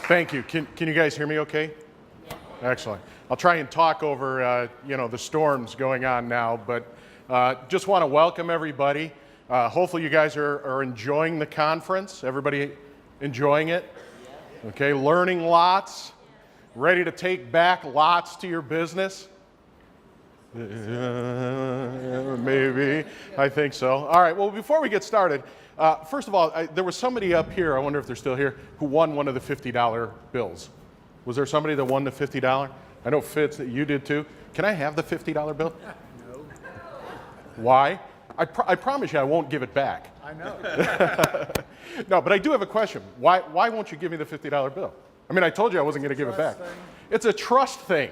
Thank you. Can you guys hear me okay? Excellent. I'll try and talk over, the storms going on now, but just want to welcome everybody. Hopefully you guys are enjoying the conference. Everybody enjoying it? Okay, learning lots, ready to take back lots to your business? Maybe, I think so. All right, well, before we get started, first of all, there was somebody up here, I wonder if they're still here, who won one of the $50 bills. Was there somebody that won the $50? I know Fitz, that you did too. Can I have the $50 bill? No. Why? I promise you I won't give it back. I know. No, but I do have a question. Why won't you give me the $50 bill? I mean, I told you I wasn't going to give it back. It's a trust thing.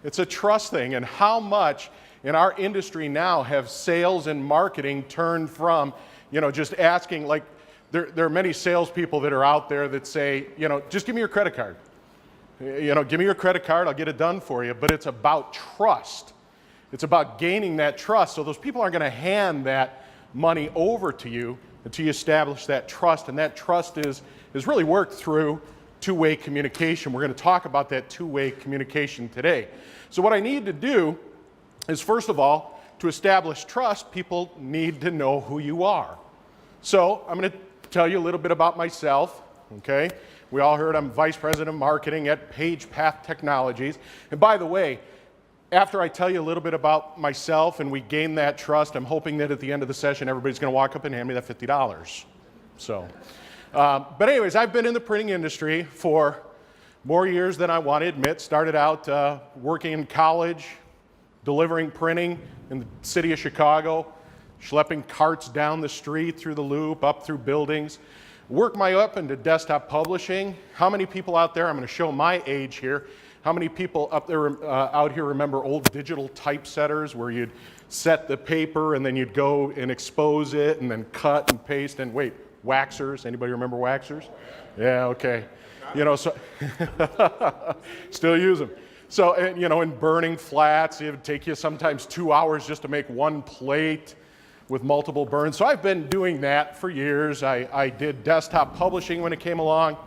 It's a trust thing. And how much in our industry now have sales and marketing turned from, just asking, like, there are many salespeople that are out there that say, just give me your credit card. Give me your credit card, I'll get it done for you. But it's about trust. It's about gaining that trust. So those people aren't going to hand that money over to you until you establish that trust. And that trust is really worked through two-way communication. We're going to talk about that two-way communication today. So what I need to do is, first of all, to establish trust, people need to know who you are. So I'm going to tell you a little bit about myself, okay? We all heard I'm Vice President of Marketing at PagePath Technologies. And by the way, after I tell you a little bit about myself and we gain that trust, I'm hoping that at the end of the session, everybody's going to walk up and hand me that $50. So, but anyways, I've been in the printing industry for more years than I want to admit. Started out working in college, delivering printing in the city of Chicago, schlepping carts down the street, through the loop, up through buildings. Worked my way up into desktop publishing. How many people out there, I'm going to show my age here, how many people up there out here remember old digital typesetters where you'd set the paper and then you'd go and expose it and then cut and paste and wait, waxers? Anybody remember waxers? Yeah, okay. So still use them. So, in burning flats, it would take you sometimes 2 hours just to make one plate with multiple burns. So I've been doing that for years. I did desktop publishing when it came along.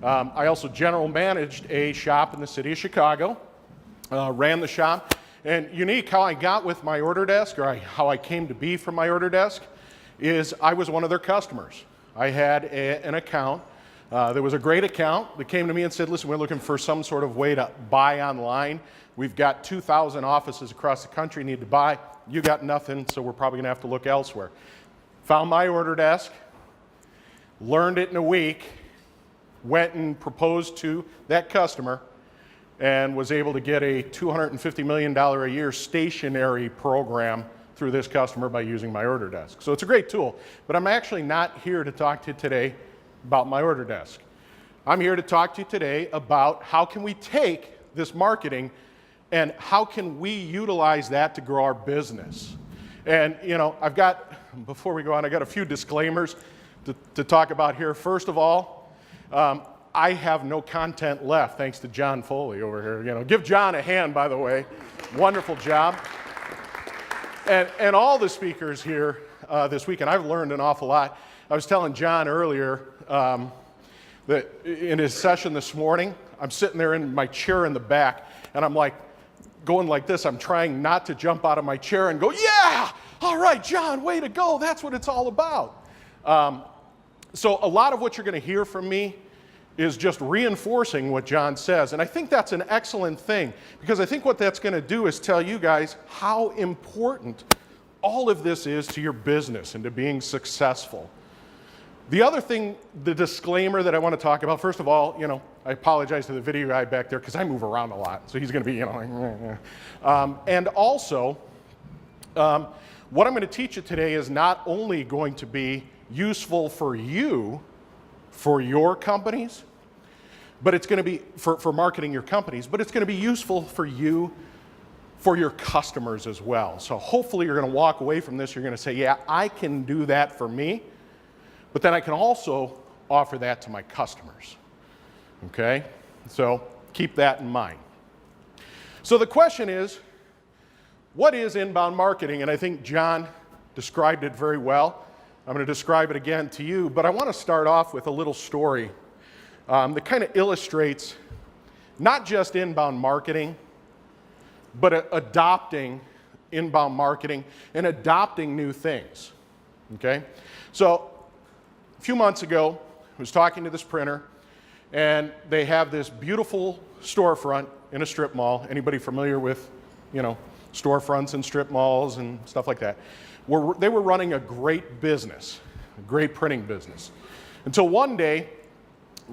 I also general managed a shop in the city of Chicago, ran the shop. And unique how I got with my order desk, or how I came to be from my order desk, is I was one of their customers. I had an account. There was a great account that came to me and said, listen, we're looking for some sort of way to buy online. We've got 2,000 offices across the country need to buy. You got nothing, so we're probably going to have to look elsewhere. Found my order desk, learned it in a week, went and proposed to that customer, and was able to get a $250 million a year stationary program through this customer by using my order desk. So it's a great tool, but I'm actually not here to talk to you today about my order desk. I'm here to talk to you today about how can we take this marketing and how can we utilize that to grow our business. And before we go on, I got a few disclaimers to talk about here. First of all, I have no content left thanks to John Foley over here. Give John a hand, by the way. Wonderful job. And all the speakers here this weekend, I've learned an awful lot. I was telling John earlier that in his session this morning, I'm sitting there in my chair in the back, and I'm like going like this. I'm trying not to jump out of my chair and go, yeah, all right, John, way to go. That's what it's all about. So a lot of what you're going to hear from me is just reinforcing what John says. And I think that's an excellent thing, because I think what that's going to do is tell you guys how important all of this is to your business and to being successful. The other thing, the disclaimer that I want to talk about, first of all, I apologize to the video guy back there because I move around a lot. So he's going to be, and also, what I'm going to teach you today is not only going to be useful for you, for your companies, but it's going to be for marketing your companies, but it's going to be useful for you, for your customers as well. So hopefully you're going to walk away from this, you're going to say, yeah, I can do that for me, but then I can also offer that to my customers. Okay? So keep that in mind. So the question is, what is inbound marketing? And I think John described it very well. I'm going to describe it again to you, but I want to start off with a little story that kind of illustrates not just inbound marketing, but adopting inbound marketing and adopting new things, okay? So a few months ago, I was talking to this printer, and they have this beautiful storefront in a strip mall. Anybody familiar with, storefronts in strip malls and stuff like that? They were running a great business, a great printing business. Until one day,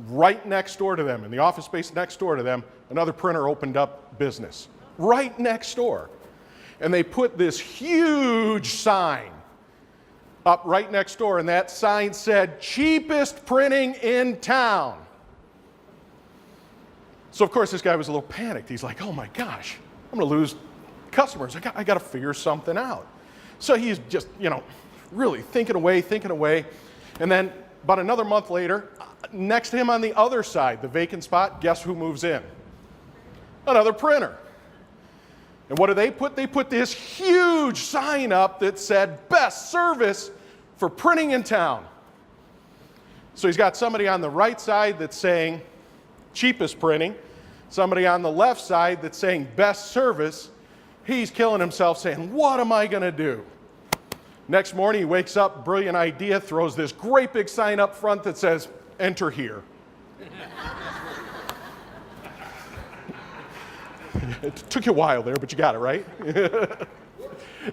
right next door to them, in the office space next door to them, another printer opened up business. Right next door. And they put this huge sign up right next door, and that sign said, "Cheapest printing in town." So of course this guy was a little panicked. He's like, "Oh my gosh, I'm gonna lose customers. I gotta figure something out." So he's just, really thinking away. And then about another month later, next to him on the other side, the vacant spot, guess who moves in? Another printer. And what do they put? They put this huge sign up that said, "Best service for printing in town." So he's got somebody on the right side that's saying, "Cheapest printing," somebody on the left side that's saying, "Best service." He's killing himself saying, "What am I going to do?" Next morning, he wakes up, brilliant idea, throws this great big sign up front that says, "Enter here." It took you a while there, but you got it, right?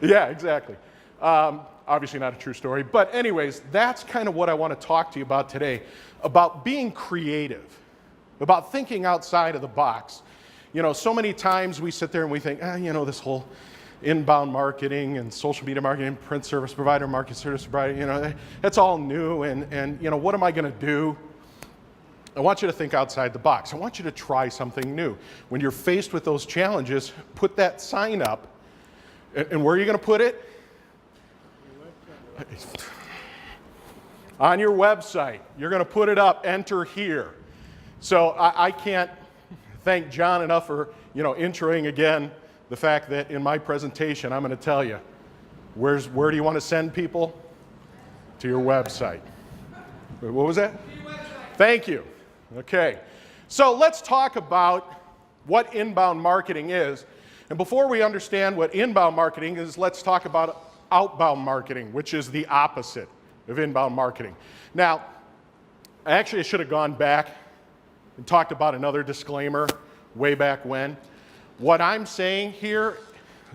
Yeah, exactly. Obviously not a true story. But anyways, that's kind of what I want to talk to you about today, about being creative, about thinking outside of the box. So many times we sit there and we think, this whole inbound marketing and social media marketing, print service provider, market service provider, that's all new, and what am I going to do? I want you to think outside the box. I want you to try something new. When you're faced with those challenges, put that sign up. And where are you going to put it? On your website. You're going to put it up, "Enter here." So I can't thank John enough for, introing again the fact that in my presentation, I'm going to tell you, where do you want to send people? To your website. What was that? Thank you. Okay. So let's talk about what inbound marketing is. And before we understand what inbound marketing is, let's talk about outbound marketing, which is the opposite of inbound marketing. Now, I should have gone back and talked about another disclaimer way back when. What I'm saying here,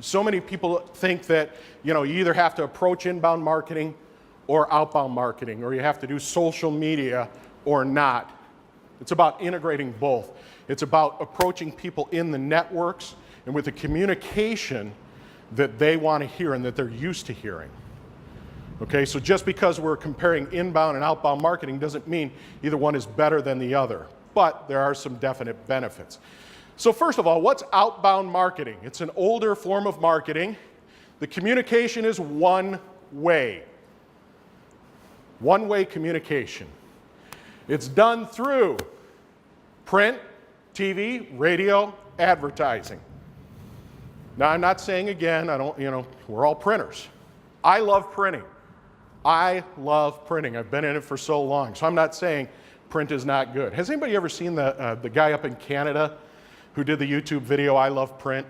so many people think that, you either have to approach inbound marketing or outbound marketing, or you have to do social media or not. It's about integrating both. It's about approaching people in the networks and with the communication that they want to hear and that they're used to hearing. Okay, so just because we're comparing inbound and outbound marketing doesn't mean either one is better than the other, but there are some definite benefits. So first of all, what's outbound marketing? It's an older form of marketing. The communication is one way. One-way communication. It's done through print, TV, radio, advertising. Now, I'm not saying again, we're all printers. I love printing. I've been in it for so long. So I'm not saying print is not good. Has anybody ever seen the guy up in Canada who did the YouTube video, "I Love Print"?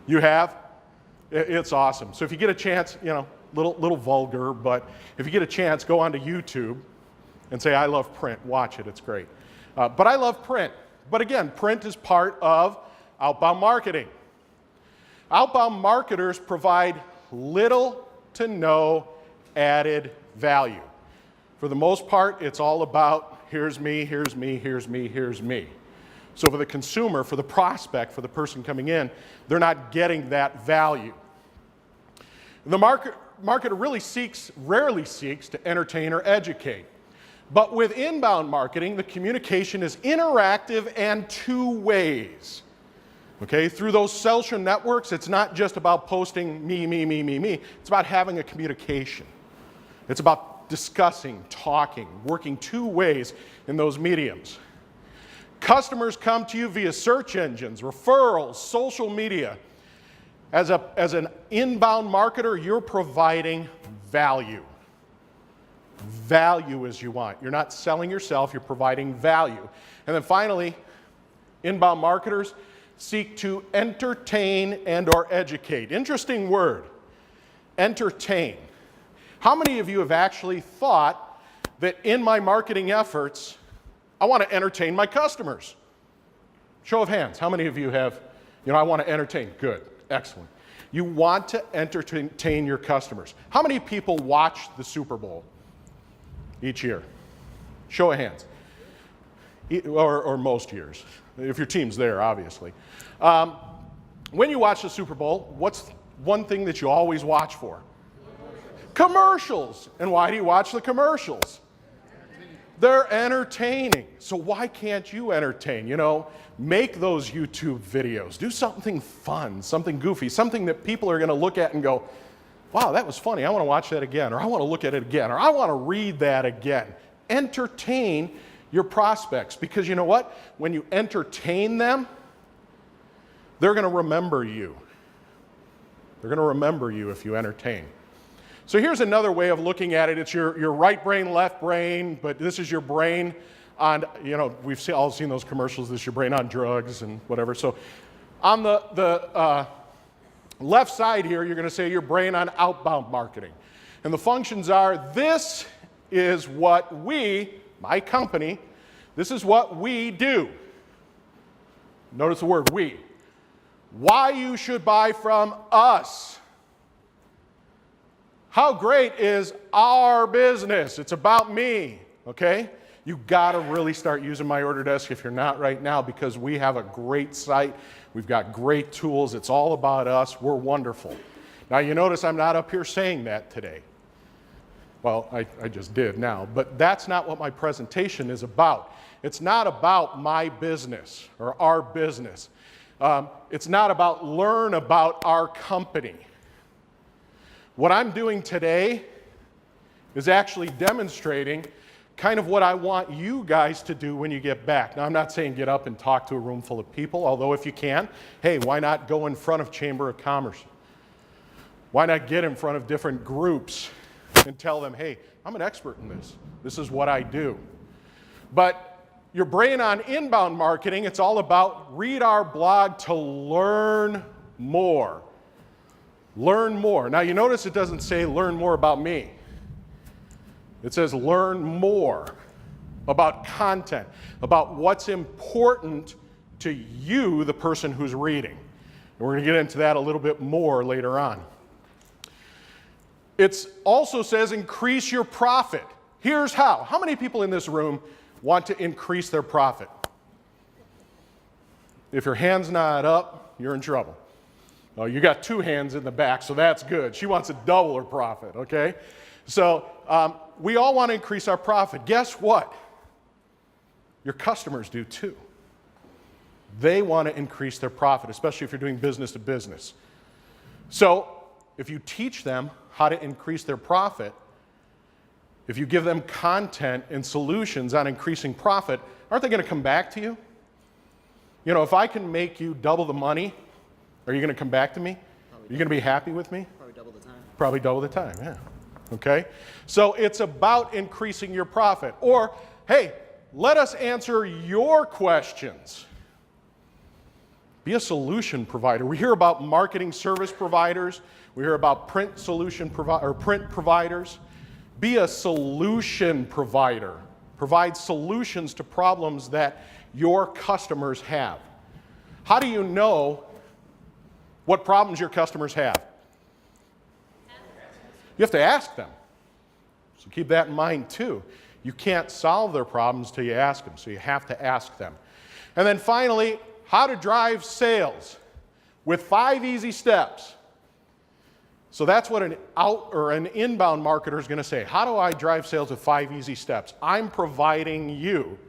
You have? It's awesome. So if you get a chance, little vulgar, but if you get a chance, go onto YouTube and say, "I love print." Watch it, it's great. But I love print. But again, print is part of outbound marketing. Outbound marketers provide little to no added value. For the most part, it's all about here's me, here's me, here's me, here's me. So for the consumer, for the prospect, for the person coming in, they're not getting that value. The marketer rarely seeks to entertain or educate. But with inbound marketing, the communication is interactive and two ways. Okay, through those social networks, it's not just about posting me. It's about having a communication. It's about discussing, talking, working two ways in those mediums. Customers come to you via search engines, referrals, social media. As an inbound marketer, you're providing value. value as you want. You're not selling yourself, you're providing value. And then finally, inbound marketers seek to entertain and or educate. Interesting word, entertain. How many of you have actually thought that in my marketing efforts, I want to entertain my customers? Show of hands, how many of you have, I want to entertain? Good, excellent. You want to entertain your customers. How many people watch the Super Bowl each year? Show of hands. Or most years, if your team's there, obviously. When you watch the Super Bowl, what's one thing that you always watch for? Commercials. And why do you watch the commercials? They're entertaining. So why can't you entertain? Make those YouTube videos. Do something fun, something goofy, something that people are going to look at and go, wow, that was funny. I want to watch that again, or I want to look at it again, or I want to read that again. Entertain your prospects, because you know what? When you entertain them, they're going to remember you. They're going to remember you if you entertain. So here's another way of looking at it. It's your right brain, left brain, but this is your brain on, we've all seen those commercials, this is your brain on drugs and whatever. So on the left side here, you're going to say your brain on outbound marketing. And the functions are, this is what my company, this is what we do. Notice the word we. Why you should buy from us. How great is our business? It's about me, okay? You've got to really start using My Order Desk if you're not right now, because we have a great site. We've got great tools. It's all about us. We're wonderful. Now, you notice I'm not up here saying that today. Well, I just did now, but that's not what my presentation is about. It's not about my business or our business. It's not about learn about our company. What I'm doing today is actually demonstrating kind of what I want you guys to do when you get back. Now, I'm not saying get up and talk to a room full of people, although if you can, hey, why not go in front of Chamber of Commerce? Why not get in front of different groups and tell them, hey, I'm an expert in this. This is what I do. But your brain on inbound marketing, it's all about read our blog to learn more. Learn more. Now, you notice it doesn't say learn more about me. It says learn more about content, about what's important to you, the person who's reading. And we're going to get into that a little bit more later on. It also says increase your profit. Here's how. How many people in this room want to increase their profit? If your hand's not up, you're in trouble. Oh, you got two hands in the back, so that's good. She wants to double her profit, okay? So we all want to increase our profit. Guess what? Your customers do too. They want to increase their profit, especially if you're doing business to business. So if you teach them how to increase their profit, if you give them content and solutions on increasing profit, aren't they going to come back to you? If I can make you double the money, are you going to come back to me? Are you going to be happy with me? Probably double the time. Probably double the time, yeah. Okay? So it's about increasing your profit. Or, hey, let us answer your questions. Be a solution provider. We hear about marketing service providers. We hear about print providers. Be a solution provider. Provide solutions to problems that your customers have. How do you know what problems your customers have? You have to ask them. So keep that in mind too. You can't solve their problems till you ask them, so you have to ask them. And then finally, how to drive sales with 5 easy steps. So that's what an inbound marketer is going to say. How do I drive sales with 5 easy steps? I'm providing you,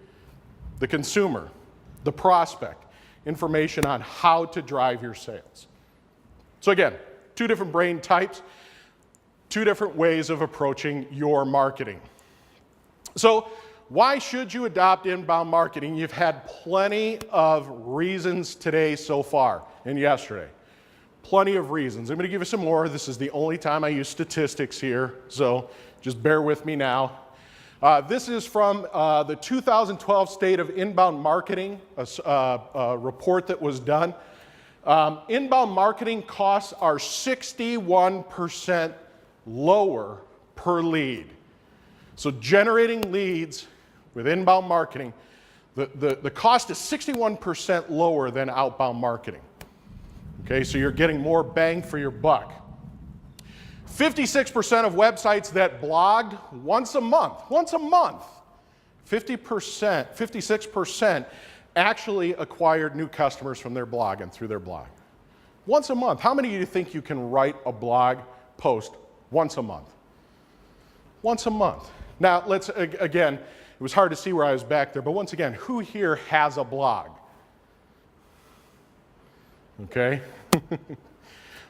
the consumer, the prospect, information on how to drive your sales. So again, 2 different brain types, 2 different ways of approaching your marketing. So why should you adopt inbound marketing? You've had plenty of reasons today so far and yesterday. Plenty of reasons. I'm going to give you some more. This is the only time I use statistics here, so just bear with me now. This is from the 2012 State of Inbound Marketing, a report that was done. Inbound marketing costs are 61% lower per lead. So generating leads with inbound marketing, the cost is 61% lower than outbound marketing. Okay, so you're getting more bang for your buck. 56% of websites that blogged once a month, 56% actually acquired new customers from their blog and through their blog. Once a month. How many of you think you can write a blog post once a month? Once a month. Now, let's, again, it was hard to see where I was back there, but once again, who here has a blog? Okay?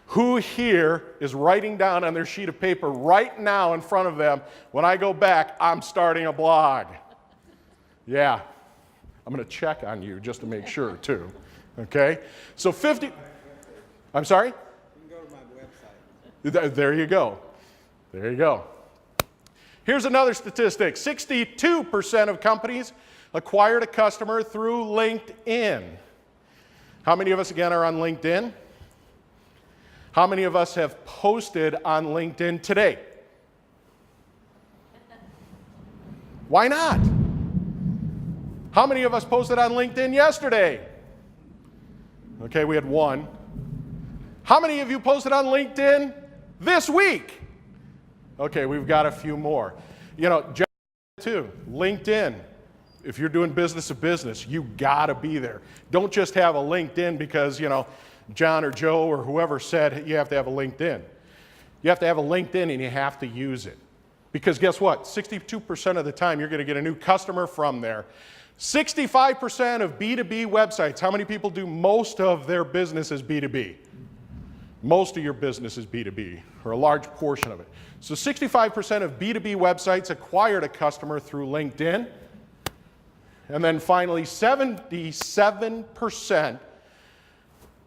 Who here is writing down on their sheet of paper right now in front of them, when I go back, I'm starting a blog? Yeah. I'm going to check on you just to make sure, too. Okay? So 50... I'm sorry? You can go to my website. There you go. There you go. Here's another statistic. 62% of companies acquired a customer through LinkedIn. How many of us, again, are on LinkedIn? How many of us have posted on LinkedIn today? Why not? How many of us posted on LinkedIn yesterday? Okay, we had one. How many of you posted on LinkedIn this week? Okay, we've got a few more. You know, too, LinkedIn. If you're doing business to business, you gotta be there. Don't just have a LinkedIn because, you know, John or Joe or whoever said you have to have a LinkedIn. You have to have a LinkedIn and you have to use it. Because guess what? 62% of the time you're gonna get a new customer from there. 65% of B2B websites, how many people do most of their business as B2B? Most of your business is B2B, or a large portion of it. So 65% of B2B websites acquired a customer through LinkedIn. And then finally, 70% of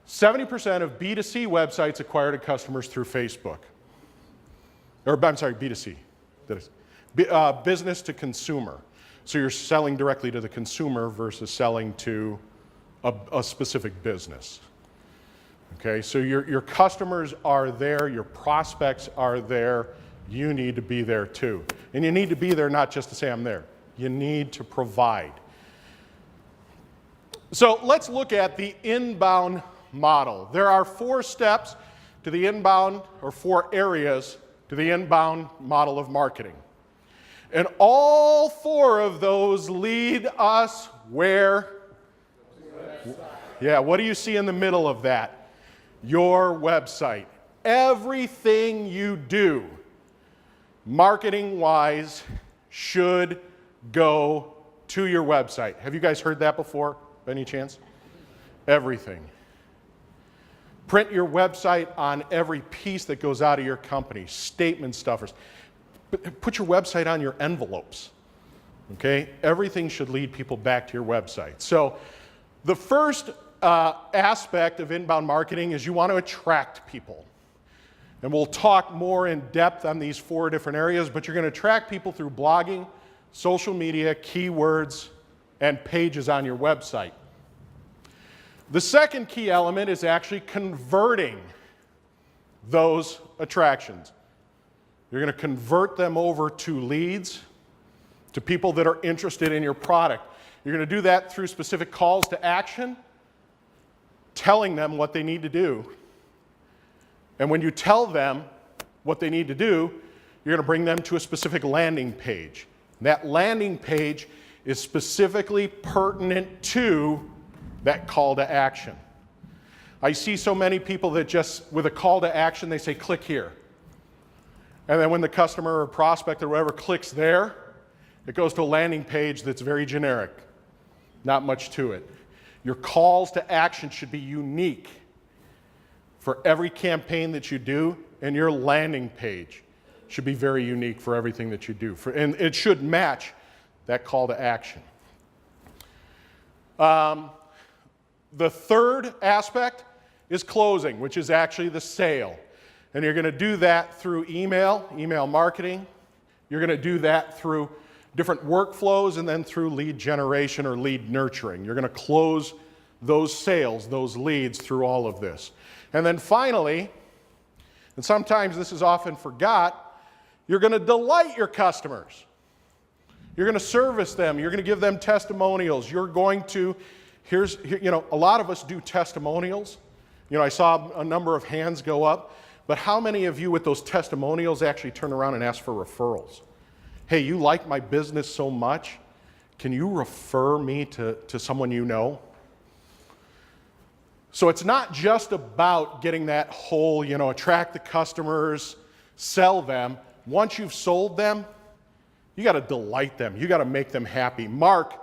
B2C websites acquired customers through Facebook. Or, I'm sorry, B2C. Business to consumer. So you're selling directly to the consumer versus selling to a specific business. Okay, so your customers are there, your prospects are there, you need to be there too. And you need to be there not just to say I'm there, you need to provide. So let's look at the inbound model. There are 4 steps to the inbound, or 4 areas to the inbound model of marketing. And all 4 of those lead us where? Yeah, what do you see in the middle of that? Your website. Everything you do, marketing-wise, should go to your website. Have you guys heard that before, by any chance? Everything. Print your website on every piece that goes out of your company, statement stuffers. Put your website on your envelopes, okay? Everything should lead people back to your website. So the first aspect of inbound marketing is you want to attract people. And we'll talk more in depth on these 4 different areas, but you're going to attract people through blogging, social media, keywords, and pages on your website. The second key element is actually converting those attractions. You're going to convert them over to leads, to people that are interested in your product. You're going to do that through specific calls to action, telling them what they need to do. And when you tell them what they need to do, you're going to bring them to a specific landing page. That landing page is specifically pertinent to that call to action. I see so many people that just, with a call to action, they say, click here. And then when the customer or prospect or whatever clicks there, it goes to a landing page that's very generic. Not much to it. Your calls to action should be unique for every campaign that you do, and your landing page should be very unique for everything that you do. And it should match that call to action. The third aspect is closing, which is actually the sale. And you're going to do that through email marketing. You're going to do that through different workflows and then through lead generation or lead nurturing. You're going to close those sales, those leads through all of this. And then finally, and sometimes this is often forgot, you're going to delight your customers. You're going to service them. You're going to give them testimonials. You're going to, a lot of us do testimonials. I saw a number of hands go up, but how many of you with those testimonials actually turn around and ask for referrals? Hey, you like my business so much, can you refer me to someone you know? So it's not just about getting that whole, attract the customers, sell them. Once you've sold them, you got to delight them. You got to make them happy. Mark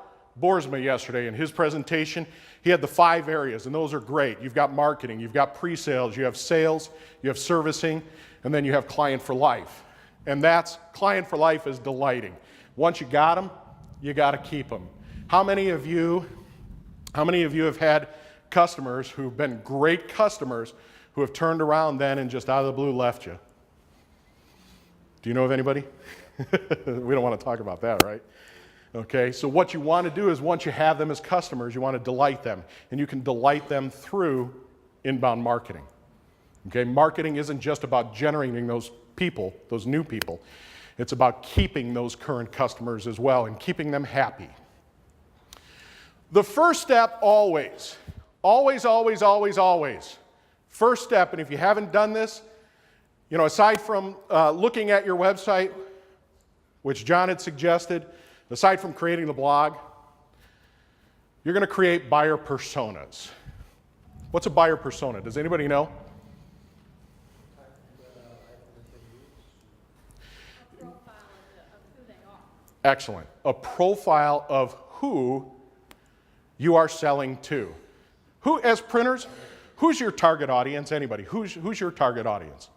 Boersma yesterday in his presentation, he had the 5 areas, and those are great. You've got marketing, you've got pre-sales, you have sales, you have servicing, and then you have client for life. And that's, client for life is delighting. Once you got them, you got to keep them. How many of you have had customers who've been great customers who have turned around then and just out of the blue left you? Do you know of anybody? We don't want to talk about that, right? Okay, so what you want to do is once you have them as customers, you want to delight them. And you can delight them through inbound marketing. Okay, marketing isn't just about generating those people, those new people. It's about keeping those current customers as well and keeping them happy. The first step always, first step, and if you haven't done this, aside from looking at your website, which John had suggested, aside from creating the blog, you're going to create buyer personas. What's a buyer persona? Does anybody know? A profile of who they are. Excellent. A profile of who you are selling to. Who, as printers, who's your target audience? Anybody? Who's your target audience?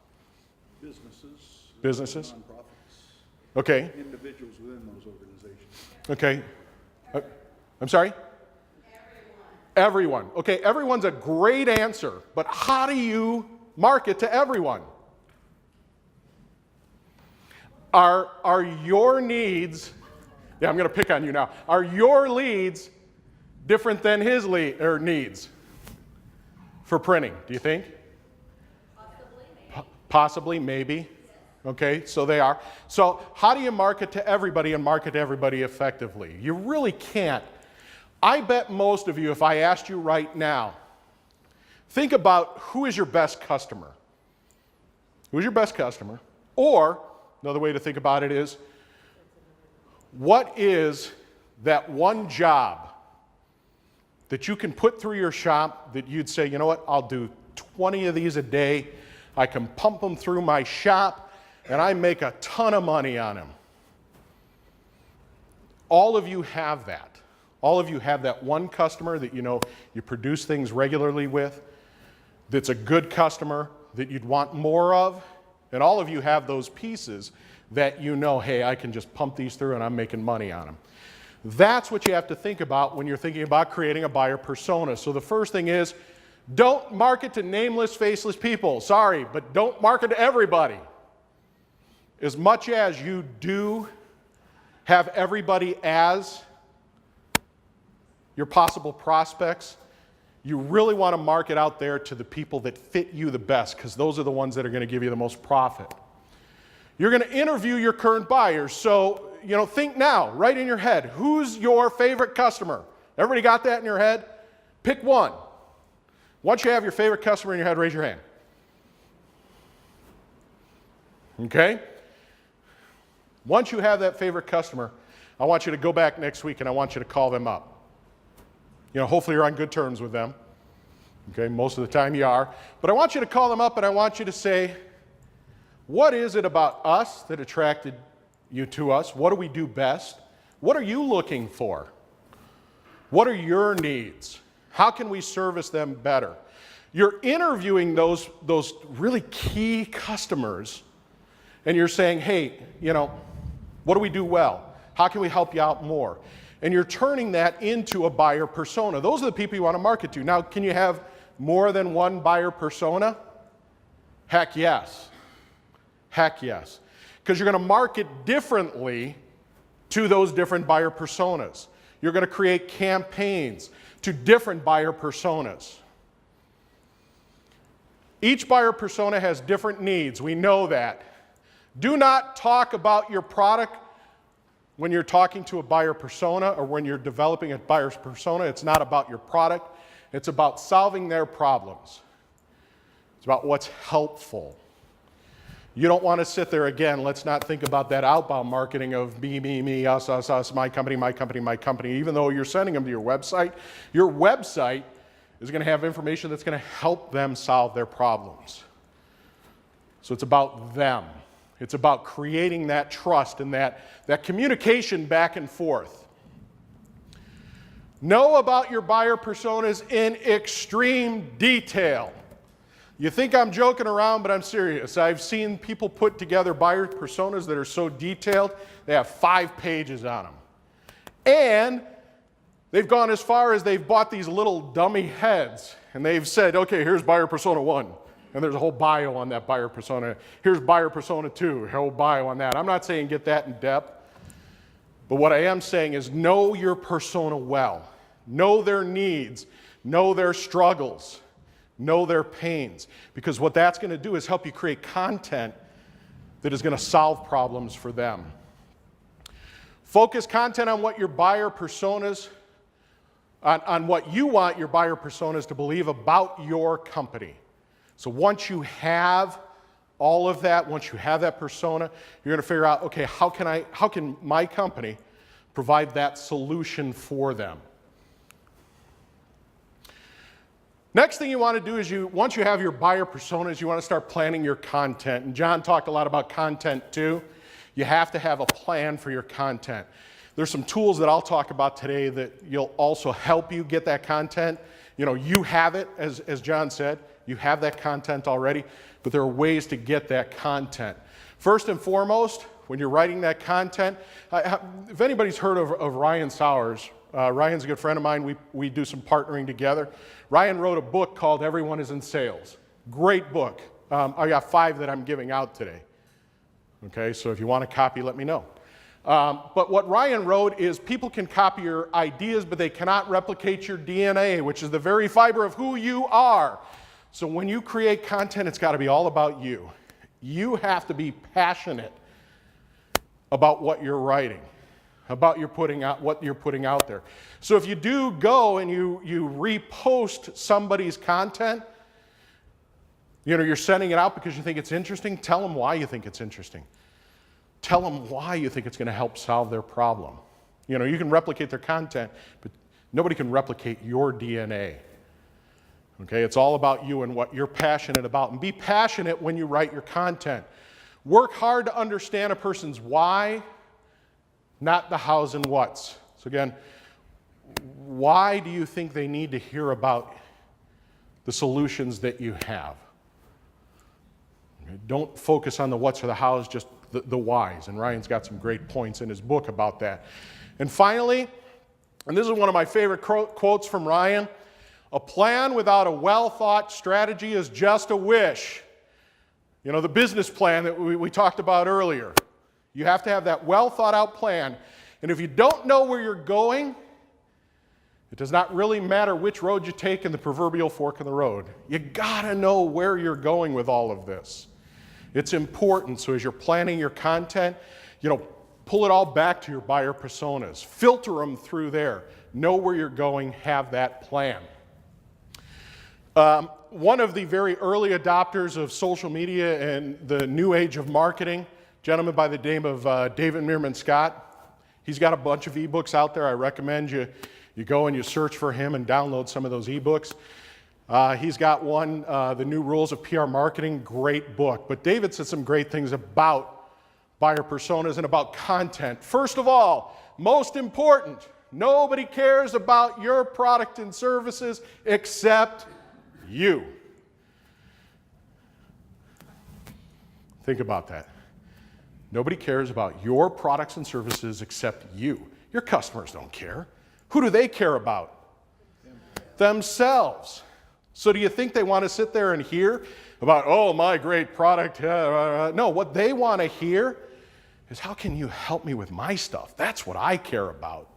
Businesses? Nonprofits. Okay. Individuals within those organizations. Okay. I'm sorry? Everyone. Okay, everyone's a great answer, but how do you market to everyone? Are your needs, yeah, I'm going to pick on you now. Are your leads different than his needs for printing, do you think? Possibly, maybe. Okay, so they are. So how do you market to everybody and market to everybody effectively? You really can't. I bet most of you, if I asked you right now, think about who is your best customer. Who's your best customer? Or, another way to think about it is, what is that one job that you can put through your shop that you'd say, you know what, I'll do 20 of these a day. I can pump them through my shop, and I make a ton of money on them. All of you have that. All of you have that one customer that you produce things regularly with, that's a good customer that you'd want more of, and all of you have those pieces that hey, I can just pump these through and I'm making money on them. That's what you have to think about when you're thinking about creating a buyer persona. So the first thing is, don't market to nameless, faceless people. Sorry, but don't market to everybody. As much as you do have everybody as your possible prospects, you really want to market out there to the people that fit you the best, because those are the ones that are going to give you the most profit. You're going to interview your current buyers. So, think now, right in your head, who's your favorite customer? Everybody got that in your head? Pick one. Once you have your favorite customer in your head, raise your hand. Okay? Once you have that favorite customer, I want you to go back next week and I want you to call them up. Hopefully you're on good terms with them. Okay, most of the time you are. But I want you to call them up and I want you to say, what is it about us that attracted you to us? What do we do best? What are you looking for? What are your needs? How can we service them better? You're interviewing those really key customers, and you're saying, hey, what do we do well? How can we help you out more? And you're turning that into a buyer persona. Those are the people you want to market to. Now, can you have more than one buyer persona? Heck yes. Heck yes. because you're going to market differently to those different buyer personas. You're going to create campaigns to different buyer personas. Each buyer persona has different needs. We know that. Do not talk about your product when you're talking to a buyer persona or when you're developing a buyer's persona. It's not about your product. It's about solving their problems. It's about what's helpful. You don't want to sit there again. Let's not think about that outbound marketing of me, us, my company, my company, my company. Even though you're sending them to your website is going to have information that's going to help them solve their problems. So it's about them. It's about creating that trust and that communication back and forth. Know about your buyer personas in extreme detail. You think I'm joking around, but I'm serious. I've seen people put together buyer personas that are so detailed, they have 5 pages on them. And they've gone as far as they've bought these little dummy heads, and they've said, okay, here's buyer persona 1, and there's a whole bio on that buyer persona. Here's buyer persona 2, a whole bio on that. I'm not saying get that in depth, but what I am saying is know your persona well. Know their needs, know their struggles, know their pains, because what that's going to do is help you create content that is going to solve problems for them. Focus content on what your buyer personas, on what you want your buyer personas to believe about your company. So once you have all of that, once you have that persona, you're going to figure out, okay, how can my company provide that solution for them? Next thing you want to do is once you have your buyer personas, you want to start planning your content. And John talked a lot about content too. You have to have a plan for your content. There's some tools that I'll talk about today that you'll also help you get that content. You know, you have it, as John said, you have that content already, but there are ways to get that content. First and foremost, when you're writing that content, if anybody's heard of Ryan Sowers, Ryan's a good friend of mine. We do some partnering together. Ryan wrote a book called Everyone is in Sales. Great book. I got 5 that I'm giving out today. Okay, so if you want a copy, let me know. But what Ryan wrote is people can copy your ideas, but they cannot replicate your DNA, which is the very fiber of who you are. So when you create content, it's got to be all about you. You have to be passionate about what you're writing, about what you're putting out there. So if you do go and you repost somebody's content, you know, you're sending it out because you think it's interesting, tell them why you think it's interesting. Tell them why you think it's going to help solve their problem. You know, you can replicate their content, but nobody can replicate your DNA. Okay, it's all about you and what you're passionate about. And be passionate when you write your content. Work hard to understand a person's why, not the hows and whats. So again, why do you think they need to hear about the solutions that you have? Okay, don't focus on the whats or the hows, just the whys. And Ryan's got some great points in his book about that. And finally, and this is one of my favorite quotes from Ryan, a plan without a well-thought strategy is just a wish. You know, the business plan that we talked about earlier. You have to have that well-thought-out plan. And if you don't know where you're going, it does not really matter which road you take in the proverbial fork in the road. You gotta know where you're going with all of this. It's important. So as you're planning your content, you know, pull it all back to your buyer personas. Filter them through there. Know where you're going. Have that plan. One of the very early adopters of social media and the new age of marketing, a gentleman by the name of David Meerman Scott. He's got a bunch of ebooks out there. I recommend you go and you search for him and download some of those ebooks. He's got one, The New Rules of PR Marketing, great book. But David said some great things about buyer personas and about content. First of all, most important, nobody cares about your product and services except you. Think about that. Nobody cares about your products and services except you. Your customers don't care. Who do they care about? Themselves. So do you think they want to sit there and hear about, oh, my great product? No, what they want to hear is how can you help me with my stuff? That's what I care about.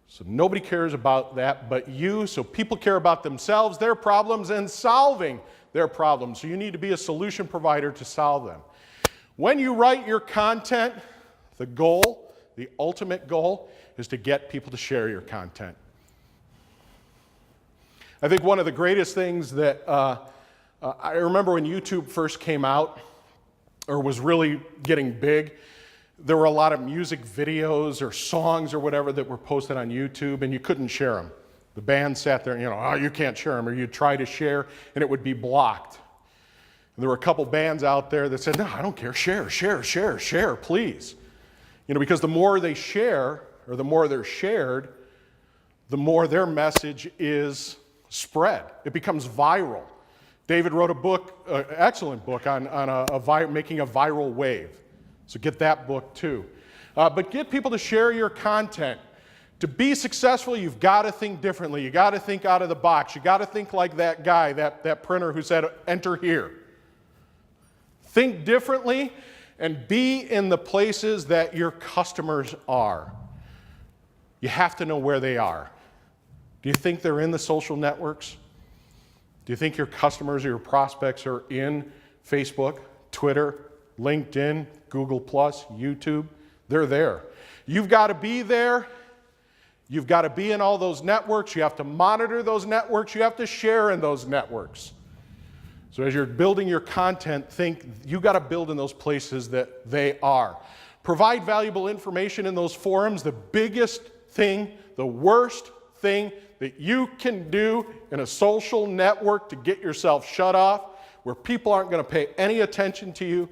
So nobody cares about that but you. So people care about themselves, their problems, and solving their problems. So you need to be a solution provider to solve them. When you write your content, the goal, the ultimate goal, is to get people to share your content. I think one of the greatest things that I remember when YouTube first came out, or was really getting big, there were a lot of music videos or songs or whatever that were posted on YouTube, and you couldn't share them. The band sat there and, oh, you can't share them, or you'd try to share, and it would be blocked. And there were a couple bands out there that said, no, I don't care, share, please. Because the more they share, or the more they're shared, the more their message is spread. It becomes viral. David wrote a book, an excellent book, on making a viral wave. So get that book too. But get people to share your content. To be successful, you've got to think differently. You've got to think out of the box. You've got to think like that guy, that printer who said, enter here. Think differently and be in the places that your customers are. You have to know where they are. Do you think they're in the social networks? Do you think your customers or your prospects are in Facebook, Twitter, LinkedIn, Google+, YouTube? They're there. You've got to be there. You've got to be in all those networks. You have to monitor those networks. You have to share in those networks. So as you're building your content, think you've got to build in those places that they are. Provide valuable information in those forums. The biggest thing, the worst thing that you can do in a social network to get yourself shut off, where people aren't going to pay any attention to you,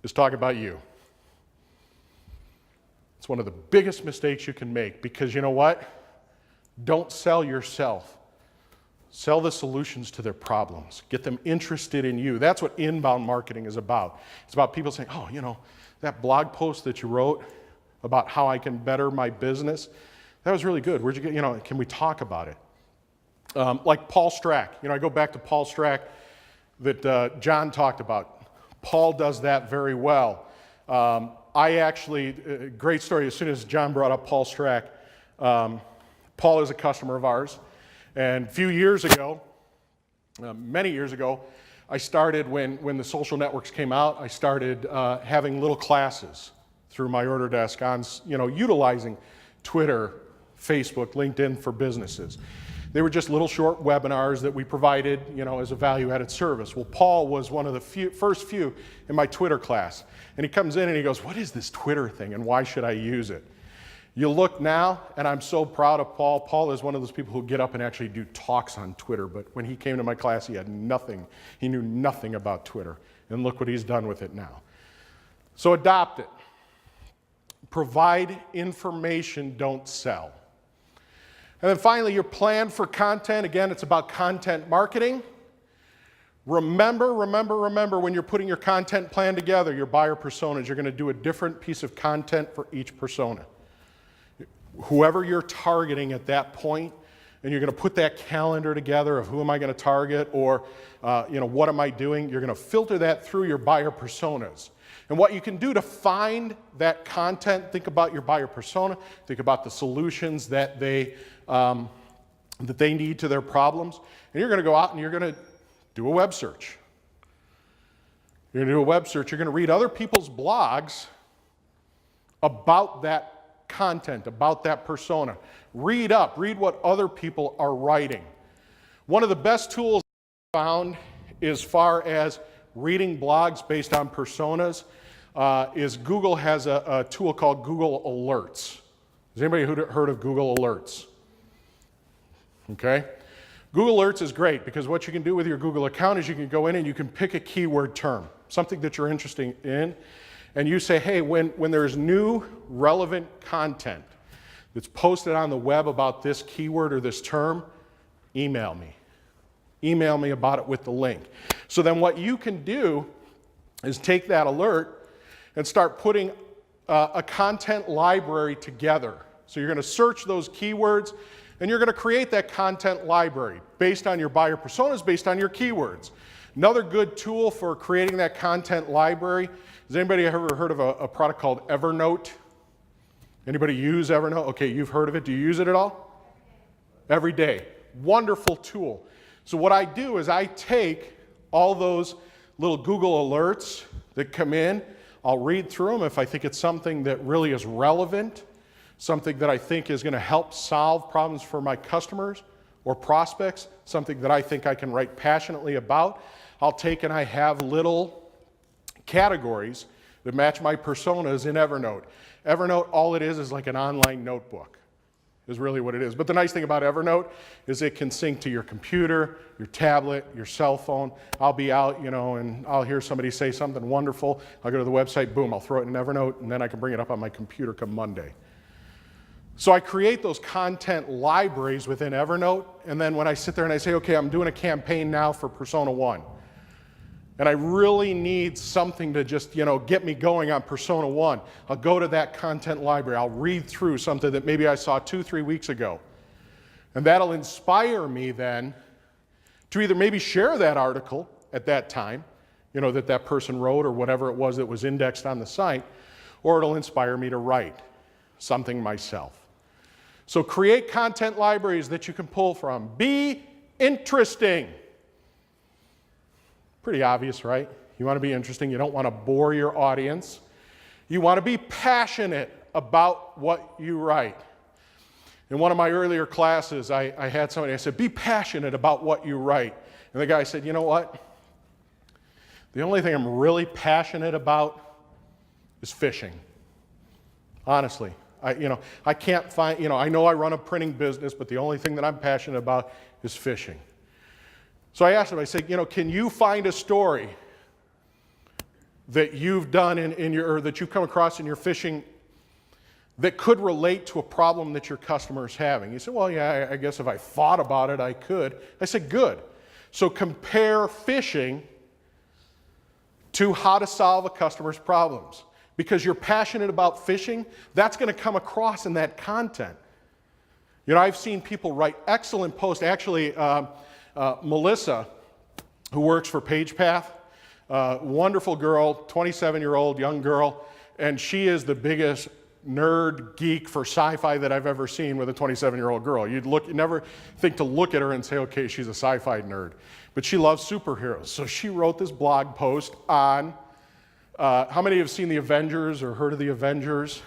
is talk about you. It's one of the biggest mistakes you can make, because you know what? Don't sell yourself. Sell the solutions to their problems. Get them interested in you. That's what inbound marketing is about. It's about people saying, oh, that blog post that you wrote about how I can better my business, that was really good. Where'd you get, can we talk about it? Like Paul Strack. I go back to Paul Strack that John talked about. Paul does that very well. Great story, as soon as John brought up Paul Strack, Paul is a customer of ours. And a few years ago, many years ago, I started, when the social networks came out, I started having little classes through my order desk on, utilizing Twitter, Facebook, LinkedIn for businesses. They were just little short webinars that we provided, as a value-added service. Well, Paul was one of the first few in my Twitter class. And he comes in and he goes, what is this Twitter thing and why should I use it? You look now, and I'm so proud of Paul. Paul is one of those people who get up and actually do talks on Twitter. But when he came to my class, he had nothing. He knew nothing about Twitter. And look what he's done with it now. So adopt it. Provide information, don't sell. And then finally, your plan for content. Again, it's about content marketing. Remember, when you're putting your content plan together, your buyer personas, you're going to do a different piece of content for each persona. Whoever you're targeting at that point, and you're going to put that calendar together of who am I going to target, or what am I doing, you're going to filter that through your buyer personas. And what you can do to find that content, think about your buyer persona, think about the solutions that they need to their problems, and you're going to go out and you're going to do a web search. You're going to do a web search. You're going to read other people's blogs about that content, about that persona. Read what other people are writing. One of the best tools I found as far as reading blogs based on personas is Google has a tool called Google Alerts. Has anybody heard of Google Alerts? Okay. Google Alerts is great because what you can do with your Google account is you can go in and you can pick a keyword term, something that you're interested in, and you say, hey, when there's new relevant content that's posted on the web about this keyword or this term, email me. Email me about it with the link. So then what you can do is take that alert and start putting a content library together. So you're going to search those keywords and you're going to create that content library based on your buyer personas, based on your keywords. Another good tool for creating that content library, has anybody ever heard of a product called Evernote? Anybody use Evernote? Okay, you've heard of it. Do you use it at all? Every day. Wonderful tool. So what I do is I take all those little Google alerts that come in, I'll read through them if I think it's something that really is relevant, something that I think is going to help solve problems for my customers or prospects, something that I think I can write passionately about. I'll take and I have little categories that match my personas in Evernote. Evernote, all it is like an online notebook, is really what it is. But the nice thing about Evernote is it can sync to your computer, your tablet, your cell phone. I'll be out, and I'll hear somebody say something wonderful. I'll go to the website, boom, I'll throw it in Evernote, and then I can bring it up on my computer come Monday. So I create those content libraries within Evernote, and then when I sit there and I say, okay, I'm doing a campaign now for Persona 1, and I really need something to just, get me going on Persona 1, I'll go to that content library. I'll read through something that maybe I saw 2-3 weeks ago. And that'll inspire me then to either maybe share that article at that time, that person wrote or whatever it was that was indexed on the site, or it'll inspire me to write something myself. So create content libraries that you can pull from. Be interesting. Pretty obvious, right? You want to be interesting. You don't want to bore your audience. You want to be passionate about what you write. In one of my earlier classes, I had somebody, I said, be passionate about what you write. And the guy said, you know what? The only thing I'm really passionate about is fishing. Honestly. I can't find, I know I run a printing business, but the only thing that I'm passionate about is fishing. So I asked him, I said, can you find a story that you've done or that you've come across in your fishing that could relate to a problem that your customer is having? He said, well, yeah, I guess if I thought about it, I could. I said, good. So compare fishing to how to solve a customer's problems. Because you're passionate about fishing, that's going to come across in that content. I've seen people write excellent posts. Actually, Melissa, who works for PagePath, wonderful girl, 27-year-old young girl, and she is the biggest nerd geek for sci-fi that I've ever seen with a 27-year-old girl. You'd never think to look at her and say, okay, she's a sci-fi nerd. But she loves superheroes. So she wrote this blog post on how many have seen the Avengers or heard of the Avengers?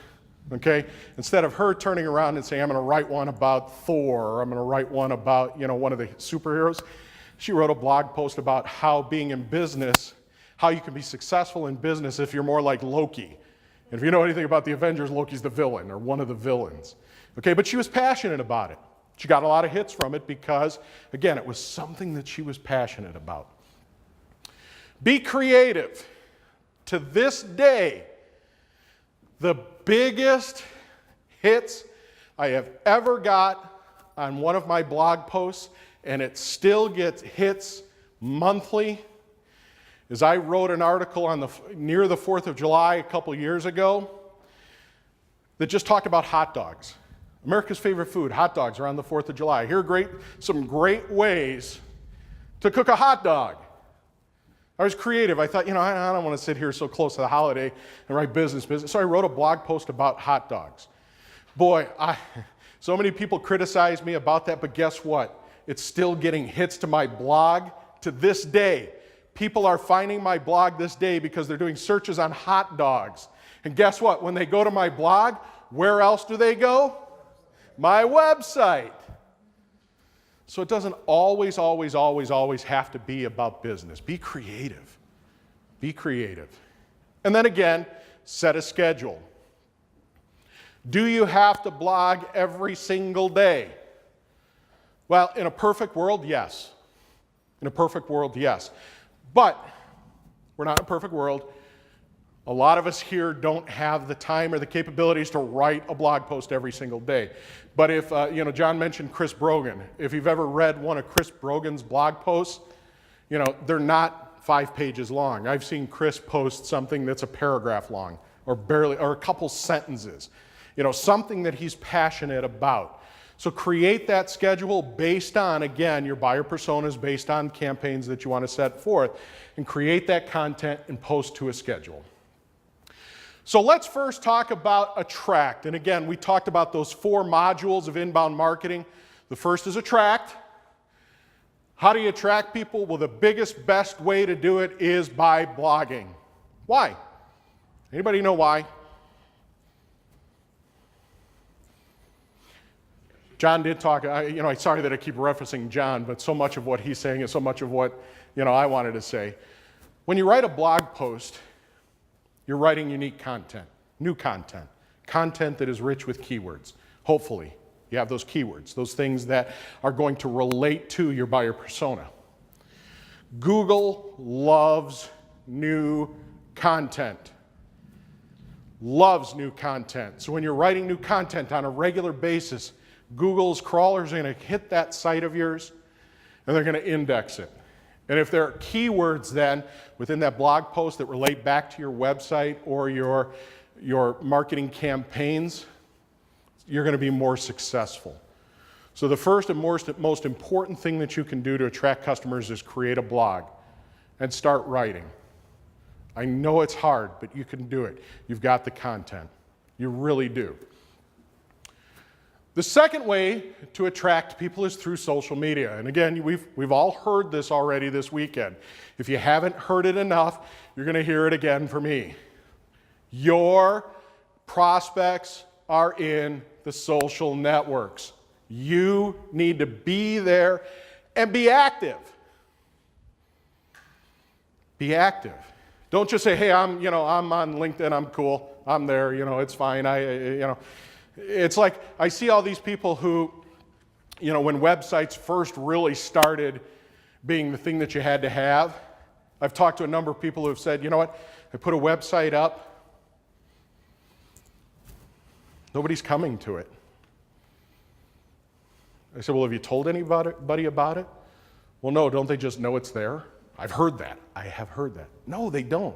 Okay? Instead of her turning around and saying, I'm going to write one about Thor, or I'm going to write one about, one of the superheroes, she wrote a blog post about how being in business, how you can be successful in business if you're more like Loki. And if you know anything about the Avengers, Loki's the villain, or one of the villains. Okay, but she was passionate about it. She got a lot of hits from it because, again, it was something that she was passionate about. Be creative. To this day, the biggest hits I have ever got on one of my blog posts, and it still gets hits monthly, is I wrote an article on near the 4th of July a couple years ago that just talked about hot dogs. America's favorite food, hot dogs, around the 4th of July. Here are some great ways to cook a hot dog. I was creative. I thought, I don't want to sit here so close to the holiday and write business. So I wrote a blog post about hot dogs. Boy, so many people criticize me about that, but guess what? It's still getting hits to my blog to this day. People are finding my blog this day because they're doing searches on hot dogs. And guess what? When they go to my blog, where else do they go? My website. So it doesn't always have to be about business. Be creative. Be creative. And then again, set a schedule. Do you have to blog every single day? Well, in a perfect world, yes. In a perfect world, yes. But we're not in a perfect world. A lot of us here don't have the time or the capabilities to write a blog post every single day. But if, John mentioned Chris Brogan. If you've ever read one of Chris Brogan's blog posts, they're not 5 pages long. I've seen Chris post something that's a paragraph long or a couple sentences. Something that he's passionate about. So create that schedule based on, again, your buyer personas, based on campaigns that you want to set forth, and create that content and post to a schedule. So let's first talk about attract. And again, we talked about those 4 modules of inbound marketing. The first is attract. How do you attract people? Well, the biggest, best way to do it is by blogging. Why? Anybody know why? John did talk, I'm sorry that I keep referencing John, but so much of what he's saying is so much of what, I wanted to say. When you write a blog post, you're writing unique content, new content, content that is rich with keywords. Hopefully, you have those keywords, those things that are going to relate to your buyer persona. Google loves new content. Loves new content. So when you're writing new content on a regular basis, Google's crawlers are going to hit that site of yours, and they're going to index it. And if there are keywords then within that blog post that relate back to your website or your marketing campaigns, you're going to be more successful. So the first and most important thing that you can do to attract customers is create a blog and start writing. I know it's hard, but you can do it. You've got the content. You really do. The second way to attract people is through social media. And again, we've all heard this already this weekend. If you haven't heard it enough, you're going to hear it again from me. Your prospects are in the social networks. You need to be there and be active. Be active. Don't just say, hey, I'm on LinkedIn, I'm cool, I'm there, it's fine, It's like, I see all these people who, when websites first really started being the thing that you had to have, I've talked to a number of people who have said, you know what, I put a website up, nobody's coming to it. I said, well, have you told anybody about it? Well, no, don't they just know it's there? I've heard that. I have heard that. No, they don't.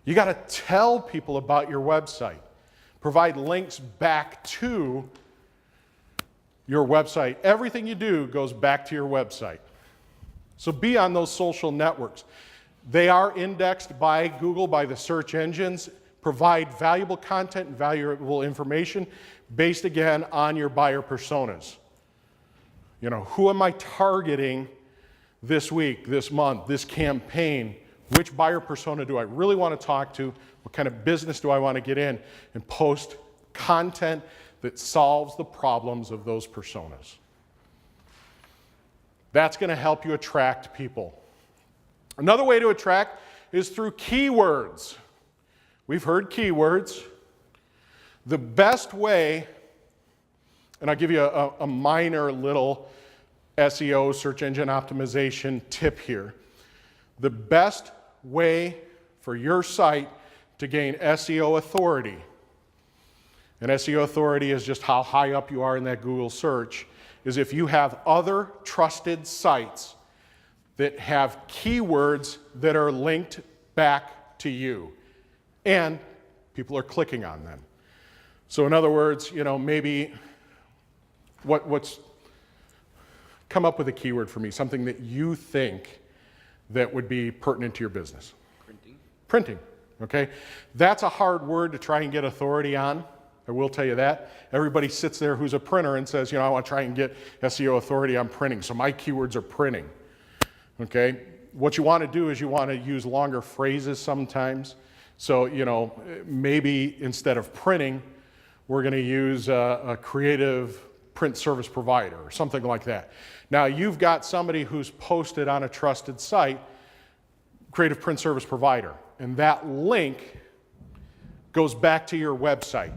You got to tell people about your website. Provide links back to your website. Everything you do goes back to your website. So be on those social networks. They are indexed by Google, by the search engines. Provide valuable content and valuable information based, again, on your buyer personas. Who am I targeting this week, this month, this campaign? Which buyer persona do I really want to talk to? What kind of business do I want to get in? And post content that solves the problems of those personas. That's going to help you attract people. Another way to attract is through keywords. We've heard keywords. The best way, and I'll give you a minor little SEO, search engine optimization tip here. The best way for your site to gain SEO authority, and SEO authority is just how high up you are in that Google search, is if you have other trusted sites that have keywords that are linked back to you, and people are clicking on them. So in other words, maybe what's come up with a keyword for me, something that you think that would be pertinent to your business. Printing, okay? That's a hard word to try and get authority on. I will tell you that. Everybody sits there who's a printer and says, I want to try and get SEO authority on printing, so my keywords are printing, okay? What you want to do is you want to use longer phrases sometimes. So, maybe instead of printing, we're going to use a creative print service provider or something like that. Now, you've got somebody who's posted on a trusted site, creative print service provider, and that link goes back to your website.